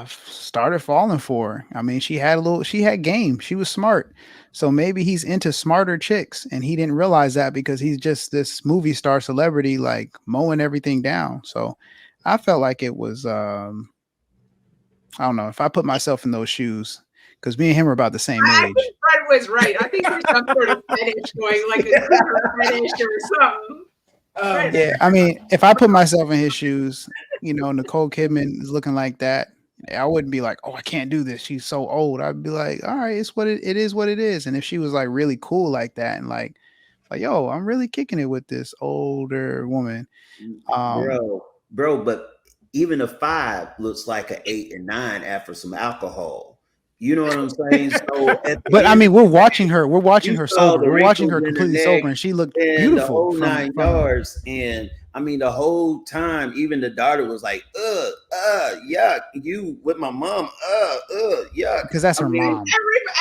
started falling for her. I mean, she had game. She was smart. So maybe he's into smarter chicks and he didn't realize that because he's just this movie star celebrity, like mowing everything down. So I felt like it was, I don't know if I put myself in those shoes, because me and him are about the same I age. think Fred was right. I think there's some sort of fetish going, like a cougar fetish or something. Yeah, I mean, if I put myself in his shoes, you know, Nicole Kidman is looking like that, I wouldn't be like, oh, I can't do this. She's so old. I'd be like, all right, it is what it is. And if she was like really cool like that and like, yo, I'm really kicking it with this older woman. Bro, but even a 5 looks like an 8 and 9 after some alcohol. You know what I'm saying? So, but I mean, we're watching her sober. We're watching her in the completely neck sober, and she looked and the beautiful whole 9 yards. And I mean, the whole time, even the daughter was like, yuck, you with my mom, yuck. Because that's her mom.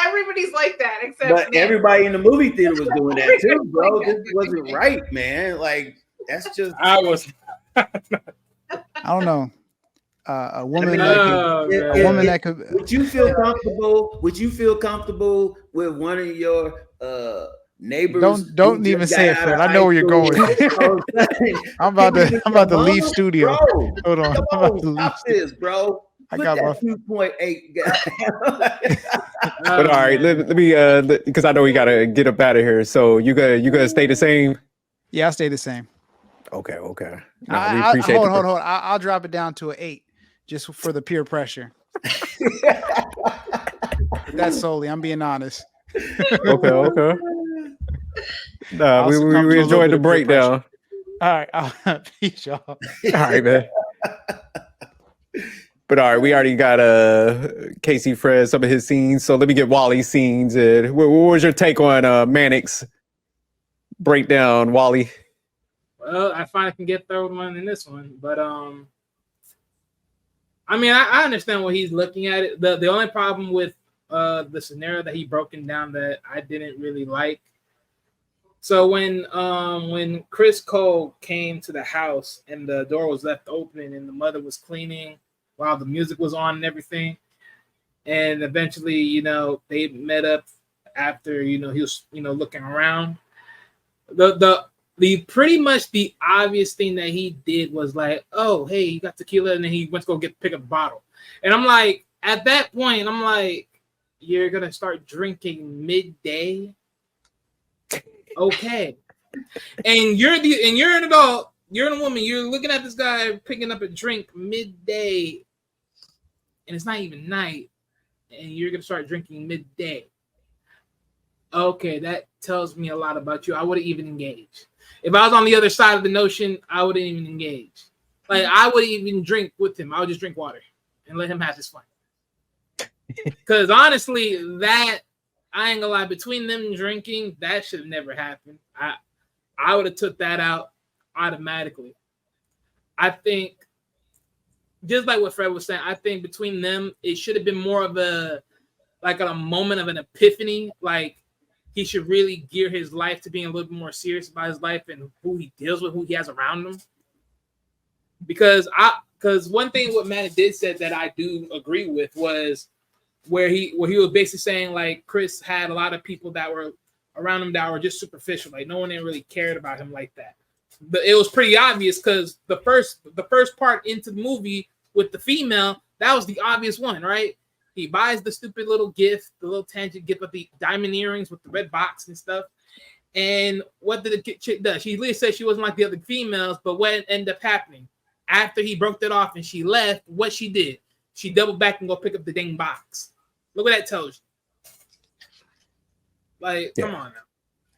Everybody's like that, except but everybody in the movie theater was doing that too, bro. This wasn't right, man. Like, that's just I don't know. A woman that could. Would you feel comfortable? Would you feel comfortable with one of your neighbors? Don't even say it, Fred. I know where you're going. I'm about to leave studio. Bro, hold on. I'm about to leave this, bro. I got my 2.8 guy. But all right, let me because I know we gotta get up out of here. So you gonna stay the same? Yeah, I'll stay the same. Okay. No, we appreciate hold on. I'll drop it down to an 8, just for the peer pressure. That's solely. I'm being honest. Okay. No, we enjoyed the breakdown. All right, peace, y'all. All right, man. But But all right, we already got Casey Fred, some of his scenes. So let me get Wally's scenes. And what was your take on Mannix breakdown, Wally? Well, I finally can get third one in this one, but I mean, I understand what he's looking at it. The only problem with the scenario that he broken down that I didn't really like. So when Chris Cole came to the house and the door was left open and the mother was cleaning while the music was on and everything, and eventually, you know, they met up after, you know, he was, you know, looking around. The pretty much the obvious thing that he did was like, oh, hey, you got tequila, and then he went to go pick up a bottle. And I'm like, at that point, I'm like, you're gonna start drinking midday? Okay. And you're an adult, you're a woman, you're looking at this guy picking up a drink midday, and it's not even night, and you're gonna start drinking midday. Okay, that tells me a lot about you. I wouldn't even engage. If I was on the other side of the notion, I wouldn't even engage. Like, I wouldn't even drink with him. I would just drink water and let him have his fun. Because honestly, that, I ain't gonna lie, between them drinking, that should have never happened. I would have took that out automatically. I think, just like what Fred was saying, I think between them, it should have been more of a moment of an epiphany. Like, he should really gear his life to being a little bit more serious about his life and who he deals with, who he has around him. Because one thing what Matt did said that I do agree with was where he was basically saying, like, Chris had a lot of people that were around him that were just superficial. Like, no one really cared about him like that. But it was pretty obvious because the first part into the movie with the female, that was the obvious one, right? He buys the stupid little gift, the little tangent gift with the diamond earrings with the red box and stuff. And what did the chick do? She at least said she wasn't like the other females, but what ended up happening? After he broke that off and she left, what she did? She doubled back and go pick up the dang box. Look what that tells you. Like, come on now.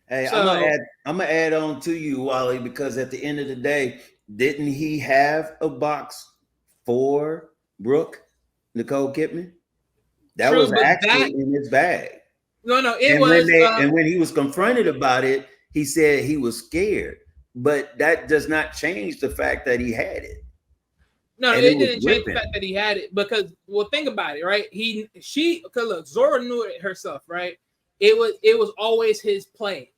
Hey, I'm gonna add on to you, Wally, because at the end of the day, didn't he have a box for Brooke, Nicole Kidman? That was actually in his bag. No, it was. And when he was confronted about it, he said he was scared. But that does not change the fact that he had it. No, it didn't change the fact that he had it because, well, think about it, right? Because look, Zora knew it herself, right? It was always his play,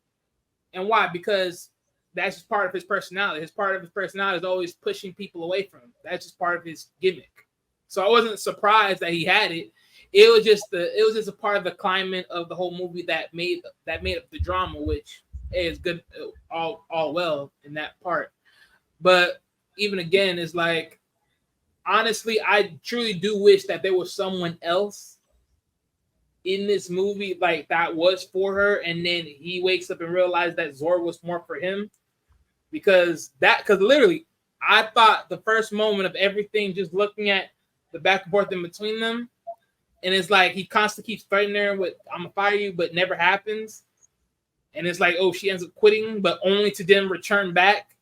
and why? Because that's just part of his personality. Part of his personality is always pushing people away from him. That's just part of his gimmick. So I wasn't surprised that he had it. It was just a part of the climate of the whole movie that made up the drama, which is good, all well in that part. But even again, it's like, honestly, I truly do wish that there was someone else in this movie like that was for her, and then he wakes up and realized that Zora was more for him, because literally, I thought the first moment of everything, just looking at the back and forth in between them. And it's like he constantly keeps threatening her with, I'm gonna fire you, but never happens. And it's like, oh, she ends up quitting, but only to then return back.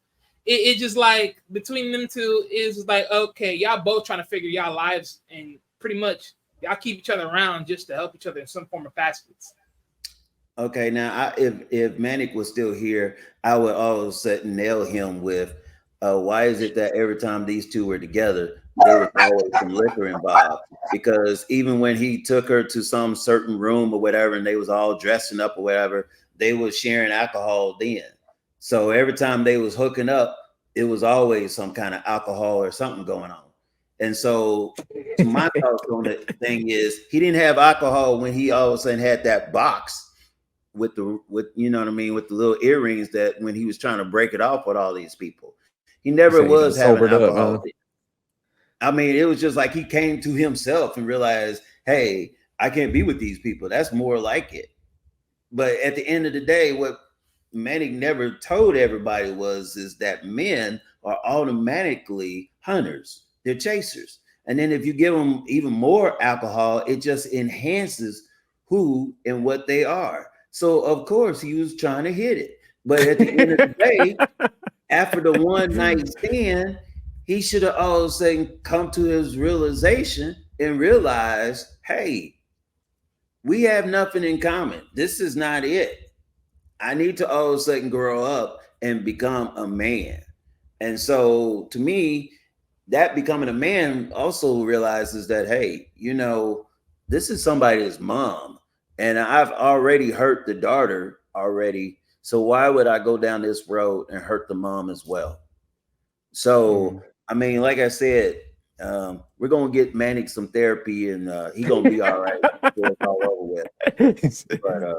It just like between them two is like, okay, y'all both trying to figure y'all lives, and pretty much y'all keep each other around just to help each other in some form of facets. Okay, now if Manic was still here, I would all of a sudden nail him with, why is it that every time these two were together, there was always some liquor involved? Because even when he took her to some certain room or whatever, and they was all dressing up or whatever, they was sharing alcohol then. So every time they was hooking up, it was always some kind of alcohol or something going on. And so my thoughts on the thing is, he didn't have alcohol when he all of a sudden had that box with you know what I mean, with the little earrings, that when he was trying to break it off with all these people. He never was having alcohol. I mean, it was just like he came to himself and realized, hey, I can't be with these people. That's more like it. But at the end of the day, what Manning never told everybody is that men are automatically hunters. They're chasers. And then if you give them even more alcohol, it just enhances who and what they are. So, of course, he was trying to hit it. But at the end of the day, after the one night stand, he should have all of a sudden come to his realization and realized, hey, we have nothing in common. This is not it. I need to all of a sudden grow up and become a man. And so to me, that becoming a man also realizes that, hey, this is somebody's mom. And I've already hurt the daughter already. So why would I go down this road and hurt the mom as well? So, I mean, like I said, we're gonna get Manic some therapy, and he gonna be all right. It's all over with. But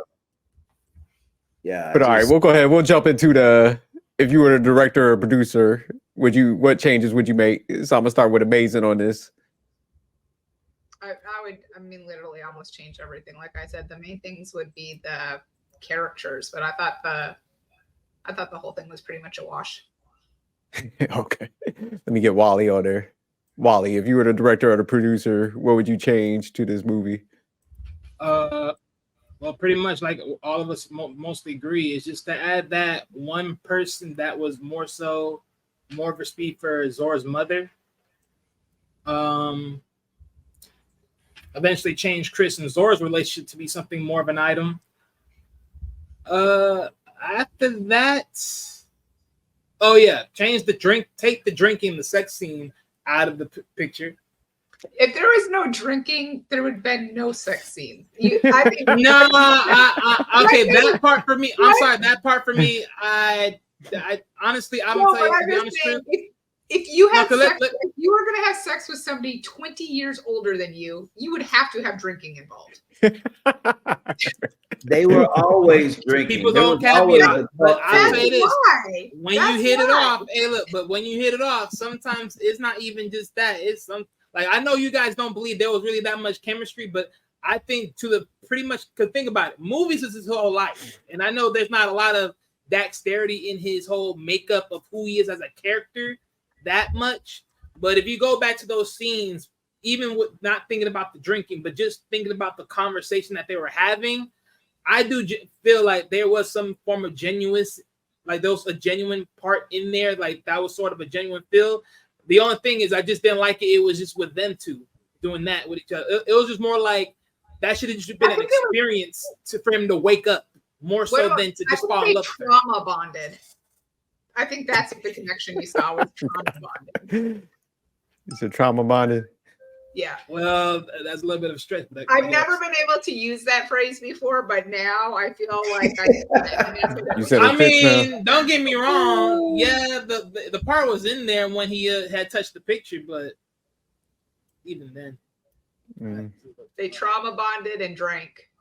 yeah. But all right, we'll go ahead. We'll jump into if you were a director or producer, what changes would you make? So I'm gonna start with Amazing on this. I would literally almost change everything. Like I said, the main things would be the characters, but I thought the whole thing was pretty much a wash. Okay, let me get Wally on there. Wally, if you were the director or the producer, what would you change to this movie? Well, pretty much like all of us mostly agree, is just to add that one person that was more of a speed for Zora's mother. Eventually change Chris and Zora's relationship to be something more of an item. After that, take the drinking, the sex scene out of the picture. If there was no drinking, there would have been no sex scene. Okay, that part for me. I'm sorry, that part for me. I honestly, I'm gonna tell you the honest truth. If you had if you were gonna have sex with somebody 20 years older than you, you would have to have drinking involved. They were always drinking. People don't caveat, but I'll say this: when you hit it off, but when you hit it off, sometimes it's not even just that. It's some. Like, I know you guys don't believe there was really that much chemistry, but I think because think about it, movies is his whole life. And I know there's not a lot of dexterity in his whole makeup of who he is as a character that much. But if you go back to those scenes, even with not thinking about the drinking, but just thinking about the conversation that they were having, I do feel like there was some form of genuine, like there was a genuine part in there. Like that was sort of a genuine feel. The only thing is I just didn't like it. It was just with them two doing that with each other. It was just more like that should have just been an experience for him to wake up more so than to just fall in love. Trauma bonded. I think that's the connection we saw with trauma bonded. It's a trauma bonded. Yeah. Well, that's a little bit of a stretch. I've never been able to use that phrase before, but now I feel like don't get me wrong. Yeah, the part was in there when he had touched the picture, but even then, they trauma bonded and drank.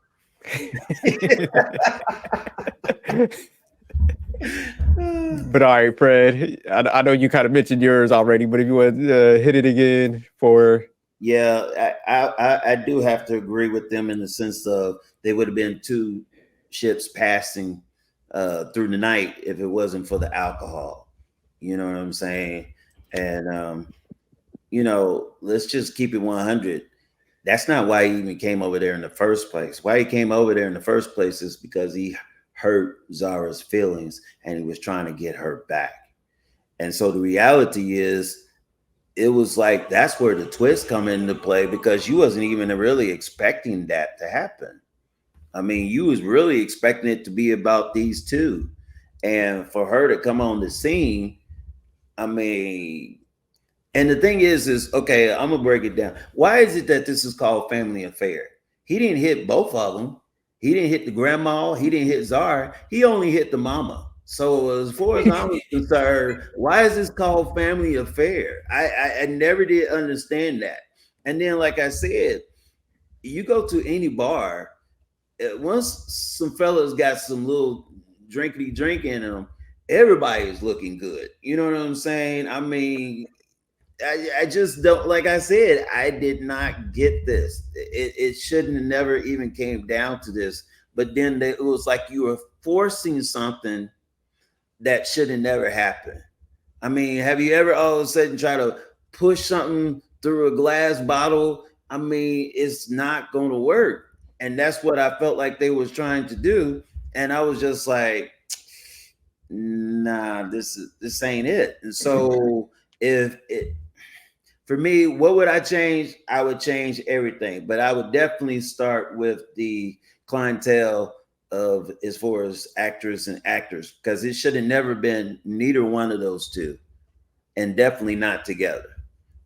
But all right, Fred, I know you kind of mentioned yours already, but if you want to hit it again for... Yeah, I do have to agree with them in the sense of they would have been two ships passing through the night if it wasn't for the alcohol. You know what I'm saying? And, let's just keep it 100. That's not why he even came over there in the first place. Why he came over there in the first place is because he hurt Zara's feelings and he was trying to get her back. And so the reality is, it was like that's where the twist come into play because you wasn't even really expecting that to happen. I mean, you was really expecting it to be about these two. And for her to come on the scene, I mean, and the thing is okay, I'm gonna break it down. Why is it that this is called Family Affair? He didn't hit both of them. He didn't hit the grandma. He didn't hit Zara. He only hit the mama. So as far as I'm concerned, why is this called Family Affair? I never did understand that. And then, like I said, you go to any bar, once some fellas got some little drinkity drink in them, everybody is looking good. You know what I'm saying? I mean, I just don't, like I said, I did not get this. It shouldn't have never even came down to this. But then it was like you were forcing something that should have never happened. I mean, have you ever all of a sudden try to push something through a glass bottle? I mean, it's not going to work. And that's what I felt like they was trying to do. And I was just like, nah, this ain't it. And so if it for me, what would I change? I would change everything, but I would definitely start with the clientele of as far as actors and actors, because it should have never been neither one of those two, and definitely not together.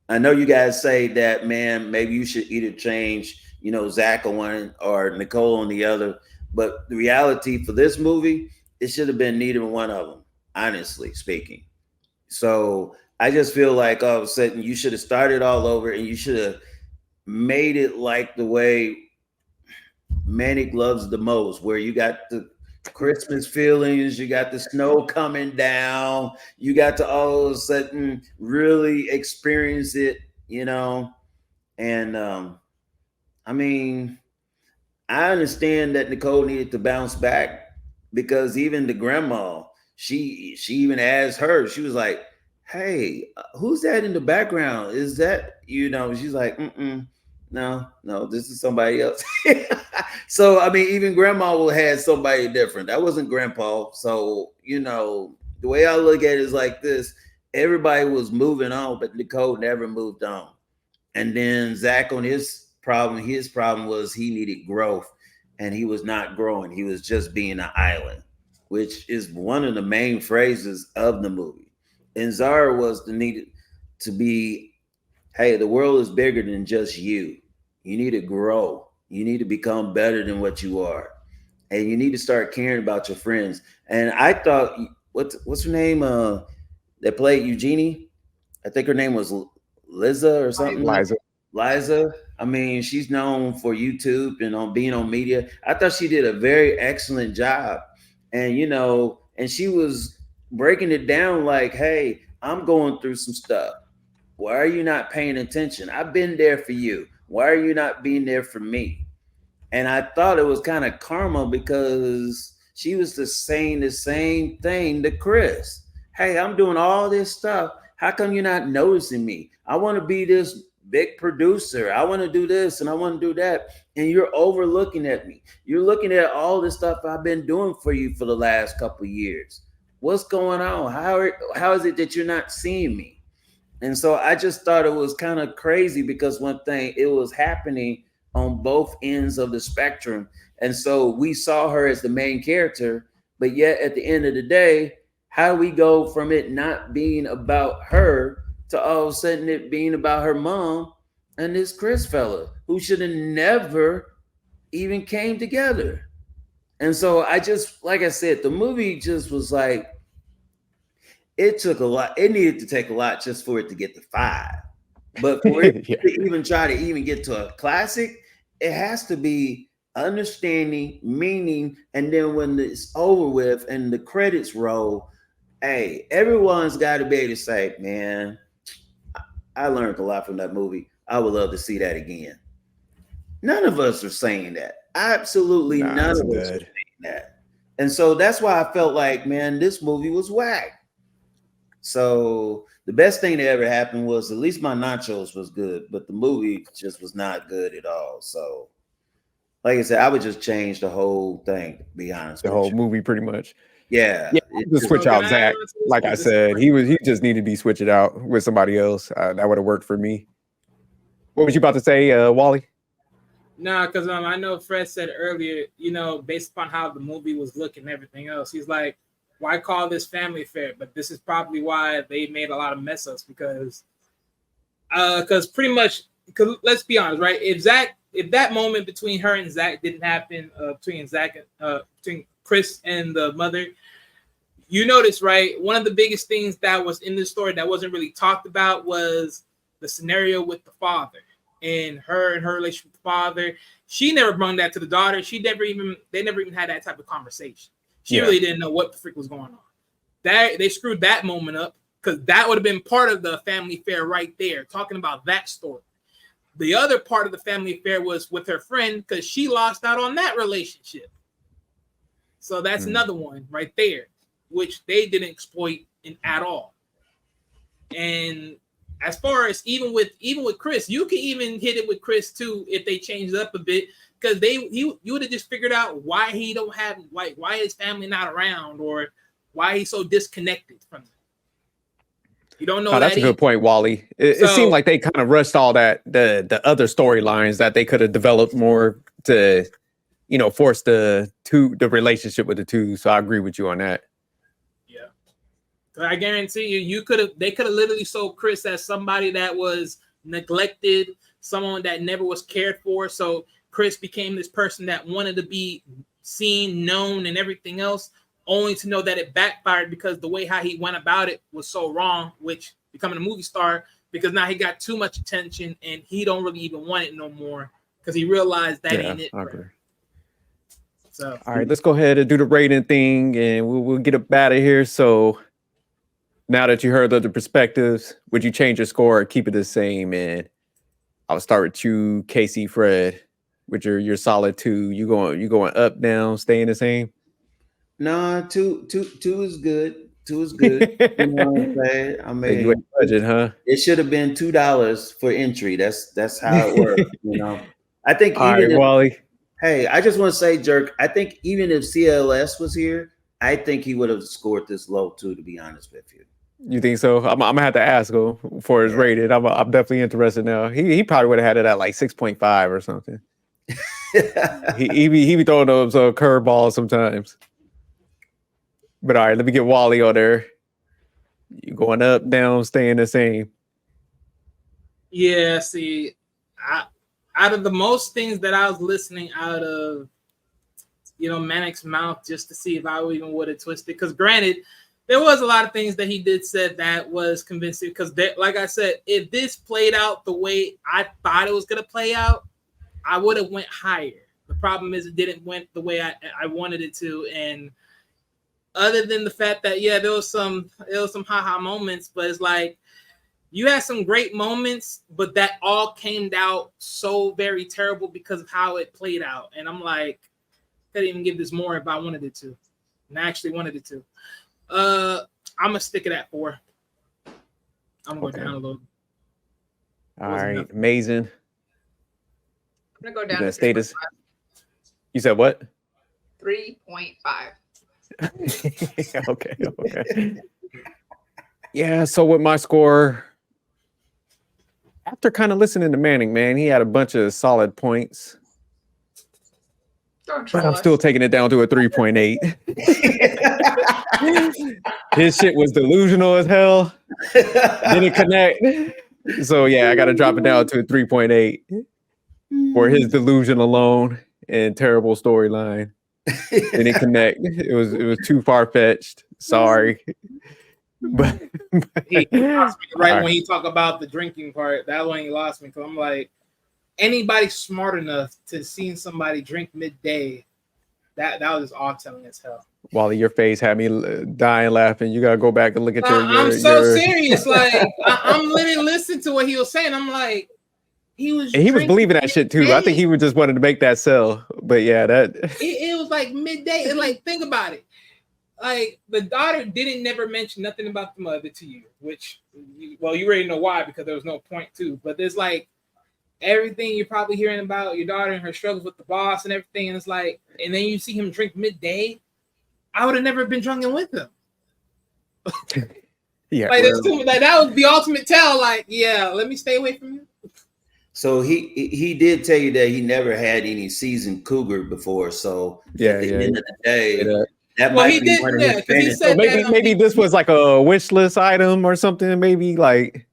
I know you guys say that, man, maybe you should either change, Zach on one or Nicole on the other. But the reality for this movie, it should have been neither one of them, honestly speaking. So I just feel like all of a sudden you should have started all over and you should have made it like the way Manic loves the most, where you got the Christmas feelings, you got the snow coming down, you got to all of a sudden really experience it, And I mean, I understand that Nicole needed to bounce back because even the grandma, she even asked her, she was like, "Hey, who's that in the background? Is that She's like, no, this is somebody else." So I mean, even grandma will have somebody different. That wasn't grandpa. So the way I look at it is like this: everybody was moving on, but Nicole never moved on. And then Zach on his problem was he needed growth, and he was not growing. He was just being an island, which is one of the main phrases of the movie. And Zara was the needed to be, hey, the world is bigger than just you. You need to grow. You need to become better than what you are. And you need to start caring about your friends. And I thought, what's her name? That played Eugenie? I think her name was Liza or something. Liza. I mean, she's known for YouTube and on being on media. I thought she did a very excellent job. And and she was breaking it down like, hey, I'm going through some stuff. Why are you not paying attention? I've been there for you. Why are you not being there for me? And I thought it was kind of karma because she was just saying the same thing to Chris. Hey, I'm doing all this stuff. How come you're not noticing me? I want to be this big producer. I want to do this and I want to do that. And you're overlooking at me. You're looking at all the stuff I've been doing for you for the last couple of years. What's going on? How is it that you're not seeing me? And so I just thought it was kind of crazy because one thing, it was happening on both ends of the spectrum. And so we saw her as the main character, but yet at the end of the day, how do we go from it not being about her to all of a sudden it being about her mom and this Chris fella who should have never even came together? And so I just, like I said, the movie just was like, it took a lot. It needed to take a lot just for it to get to 5. But for it to even try to even get to a classic, it has to be understanding, meaning, and then when it's over with and the credits roll, hey, everyone's got to be able to say, man, I learned a lot from that movie. I would love to see that again. None of us are saying that. Absolutely none of us are saying that. And so that's why I felt like, man, this movie was whack. So the best thing that ever happened was at least my nachos was good, but the movie just was not good at all. So, like I said, I would just change the whole thing, to be honest. The whole movie, pretty much. Yeah. Just switch out Zach. Like I said, he just needed to be switched out with somebody else. That would have worked for me. What was you about to say, Wally? Nah, because I know Fred said earlier, based upon how the movie was looking and everything else, he's like, why call this family affair? But this is probably why they made a lot of mess ups because pretty much, because let's be honest, right? If that moment between her and Zach didn't happen, between Chris and the mother, you notice, right? One of the biggest things that was in this story that wasn't really talked about was the scenario with the father and her relationship with the father. She never brought that to the daughter. They never even had that type of conversation. She really didn't know what the freak was going on. They screwed that moment up because that would have been part of the family affair right there, talking about that story. The other part of the family affair was with her friend because she lost out on that relationship. So that's another one right there, which they didn't exploit at all. And as far as even with Chris, you can even hit it with Chris too if they changed it up a bit. Because you would have just figured out why he don't have, like, why his family not around or why he's so disconnected from them. You don't know Oh, that's that a good point, Wally. It seemed like they kind of rushed all that the other storylines that they could have developed more to, force the relationship with the two. So I agree with you on that. Yeah, I guarantee you, they could have literally sold Chris as somebody that was neglected, someone that never was cared for. So Chris became this person that wanted to be seen, known, and everything else, only to know that it backfired because the way how he went about it was so wrong, which becoming a movie star, because now he got too much attention and he don't really even want it no more because he realized that ain't it. I agree. So, all right, let's go ahead and do the rating thing and we'll get up out of here. So now that you heard the other perspectives, would you change your score or keep it the same? And I'll start with you, Casey, Fred, with your solid 2. You going up, down, staying the same? No, two is good. 2 is good. You know what I'm saying? I mean, you budget, huh? It should have been $2 for entry. That's how it works. I think all right, Wally. Hey, I just want to say, Jerk, I think even if CLS was here, I think he would have scored this low too, to be honest with you. You think so? I'm gonna have to ask him for his rated. I'm definitely interested now. He probably would have had it at like 6.5 or something. he be throwing those curveballs sometimes. But all right, let me get Wally on there. You going up, down, staying the same? Yeah, see, out of the most things that I was listening out of, Manic's mouth, just to see if I even would have twisted. Because granted, there was a lot of things that he did said that was convincing. Because like I said, if this played out the way I thought it was gonna play out, I would have went higher. The problem is it didn't went the way I wanted it to. And other than the fact that there was some haha moments, but it's like you had some great moments, but that all came out so very terrible because of how it played out. And I'm like, I couldn't even give this more if I wanted it to. And I actually wanted it to. I'm gonna stick it at 4. I'm gonna go down a little. All right, amazing. I'm gonna go down to status. You said what? 3.5. Okay. Yeah, so with my score, after kind of listening to Manning, man, he had a bunch of solid points. But I'm still taking it down to a 3.8. His shit was delusional as hell. Didn't connect. So yeah, I got to drop it down to a 3.8 for his delusion alone and terrible storyline. Didn't connect. It was too far-fetched. Sorry. But he lost me right when he talked about the drinking part. That one he lost me because I'm like, anybody smart enough to see somebody drink midday, that was just awe telling as hell. Wally, your face had me dying laughing. You gotta go back and look at your. I'm so serious. Like I'm literally listening to what he was saying. I'm like, he was believing that shit too. I think he was just wanted to make that sell. But yeah, it was like midday. And like, think about it. Like the daughter never mention nothing about the mother to you, which you already know why because there was no point to. But there's like everything you're probably hearing about your daughter and her struggles with the boss and everything, and it's like, and then you see him drink midday. I would have never been drunken with him. Yeah, like that was the ultimate tell. Like, yeah, let me stay away from you. So he did tell you that he never had any seasoned cougar before. So at the end of the day, that might be one of his he said maybe this was like a wish list item or something. Maybe like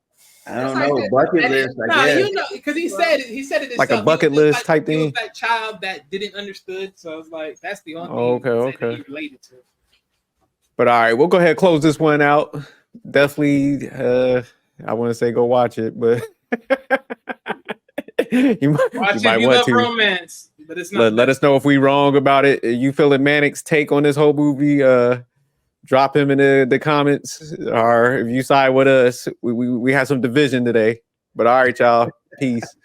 I don't know, bucket list. Because he said it himself. Like a bucket list type thing. He was that child that didn't understood, so I was like, that's the only thing that he related to. But all right, we'll go ahead and close this one out. Definitely, I want to say go watch it, but you might want to. Romance, but it's not. Let us know if we wrong about it. You feeling Manic's take on this whole movie? Drop him in the comments, or if you side with us, we have some division today. But all right, y'all, peace.